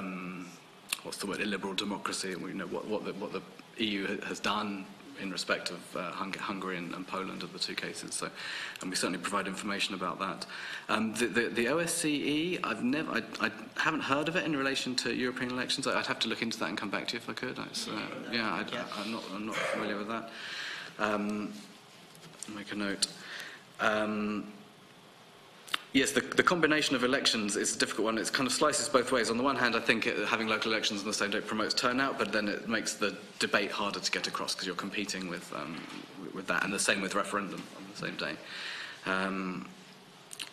illiberal democracy, and what the EU has done in respect of Hungary and Poland are the two cases. So, and we certainly provide information about that. The OSCE, I haven't heard of it in relation to European elections. I'd have to look into that and come back to you if I could. I'm not familiar with that. Make a note. Yes, the combination of elections is a difficult one. It kind of slices both ways. On the one hand, I think having local elections on the same day promotes turnout, but then it makes the debate harder to get across because you're competing with that, and the same with referendum on the same day.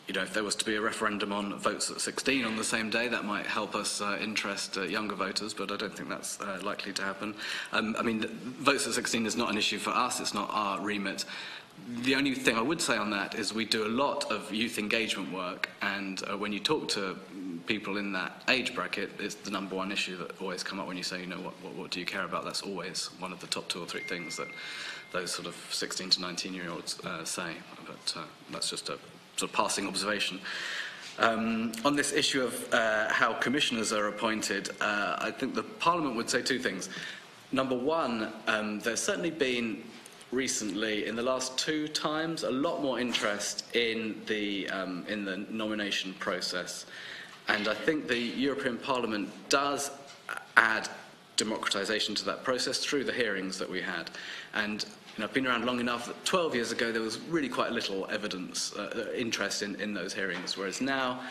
If there was to be a referendum on votes at 16 on the same day, that might help us interest younger voters, but I don't think that's likely to happen. I mean, votes at 16 is not an issue for us. It's not our remit. The only thing I would say on that is we do a lot of youth engagement work, and when you talk to people in that age bracket, it's the number one issue that always come up when you say, what do you care about? That's always one of the top 2 or 3 things that those sort of 16 to 19-year-olds say. But that's just a sort of passing observation. On this issue of how commissioners are appointed, I think the Parliament would say 2 things. Number one, there's certainly been recently, in the last 2 times, a lot more interest in the nomination process, and I think the European Parliament does add democratisation to that process through the hearings that we had. And I've been around long enough that 12 years ago there was really quite little evidence, interest in those hearings, whereas now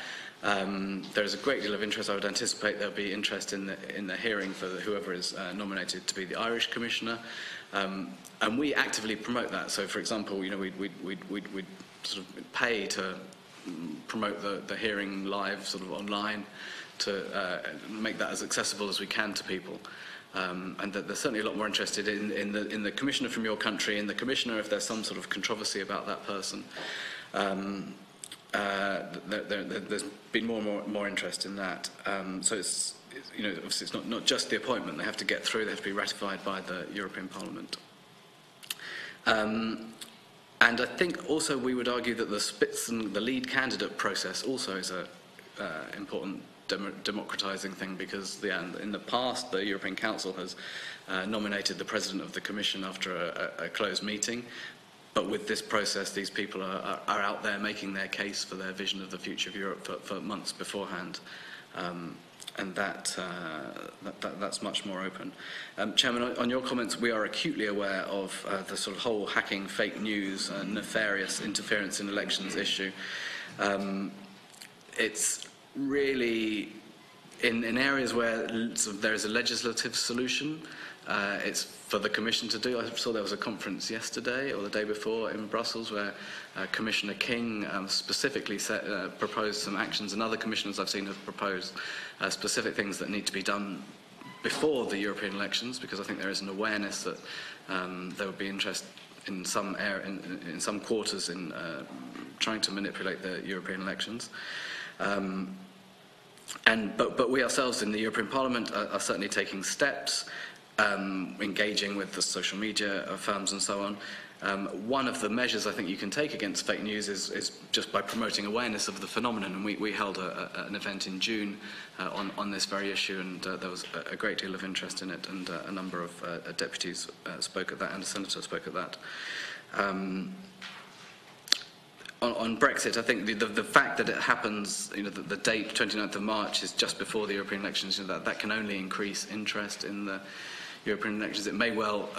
there is a great deal of interest. I would anticipate there'll be interest in the hearing for whoever is nominated to be the Irish Commissioner. And we actively promote that. So, for example, we'd sort of pay to promote the hearing live, sort of online, to make that as accessible as we can to people. And that there's certainly a lot more interested in the commissioner from your country, in the commissioner if there's some sort of controversy about that person. There's been more interest in that. So it's obviously it's not just the appointment. They have to get through. They have to be ratified by the European Parliament. And I think also we would argue that the Spitzen, the lead candidate process, also is a important democratising thing, because in the past the European Council has nominated the President of the Commission after a closed meeting. But with this process, these people are out there making their case for their vision of the future of Europe for months beforehand. And that's much more open. Chairman, on your comments, we are acutely aware of the sort of whole hacking, fake news, nefarious interference in elections issue. It's really in areas where there is a legislative solution. It's for the Commission to do. I saw there was a conference yesterday or the day before in Brussels where Commissioner King specifically proposed some actions, and other commissioners I've seen have proposed specific things that need to be done before the European elections, because I think there is an awareness that there would be interest in some in some quarters in trying to manipulate the European elections. But we ourselves in the European Parliament are certainly taking steps, engaging with the social media firms and so on. One of the measures I think you can take against fake news is just by promoting awareness of the phenomenon. And we held an event in June on this very issue, and there was a great deal of interest in it, and a number of deputies spoke at that, and a senator spoke at that. On Brexit, I think the fact that it happens, the date 29th of March is just before the European elections, that can only increase interest in the European elections. It may well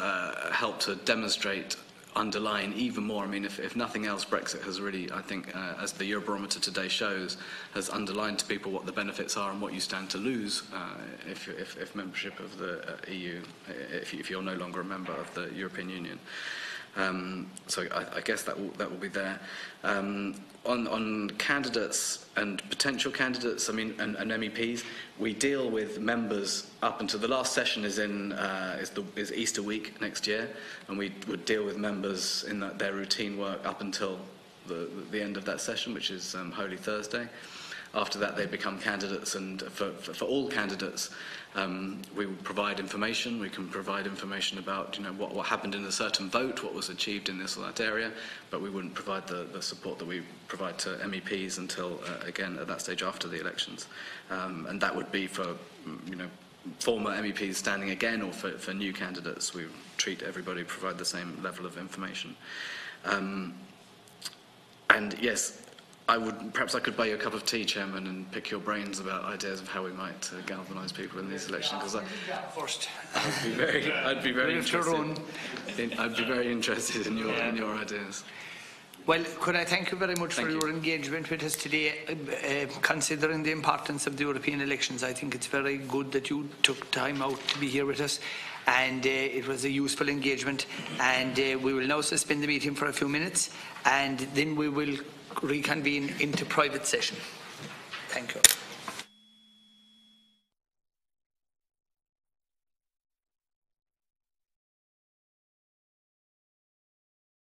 help to demonstrate, underline even more. I mean, if nothing else, Brexit has really, I think, as the Eurobarometer today shows, has underlined to people what the benefits are and what you stand to lose if membership of the EU, if you're no longer a member of the European Union. So I guess that will be there. On candidates and potential candidates, I mean, and MEPs, we deal with members up until the last session is Easter week next year, and we would deal with members in their routine work up until the end of that session, which is Holy Thursday. After that, they become candidates, and for all candidates, we will provide information. We can provide information about what happened in a certain vote, what was achieved in this or that area, but we wouldn't provide the support that we provide to MEPs until again at that stage after the elections, and that would be for former MEPs standing again, or for new candidates. We treat everybody, provide the same level of information, and yes. Perhaps I could buy you a cup of tea, Chairman, and pick your brains about ideas of how we might galvanise people in these elections. Because I'd be very interested in your ideas. Well, could I thank you very much for your engagement with us today. Considering the importance of the European elections, I think it's very good that you took time out to be here with us, and it was a useful engagement. And we will now suspend the meeting for a few minutes, and then we will reconvene into private session. Thank you.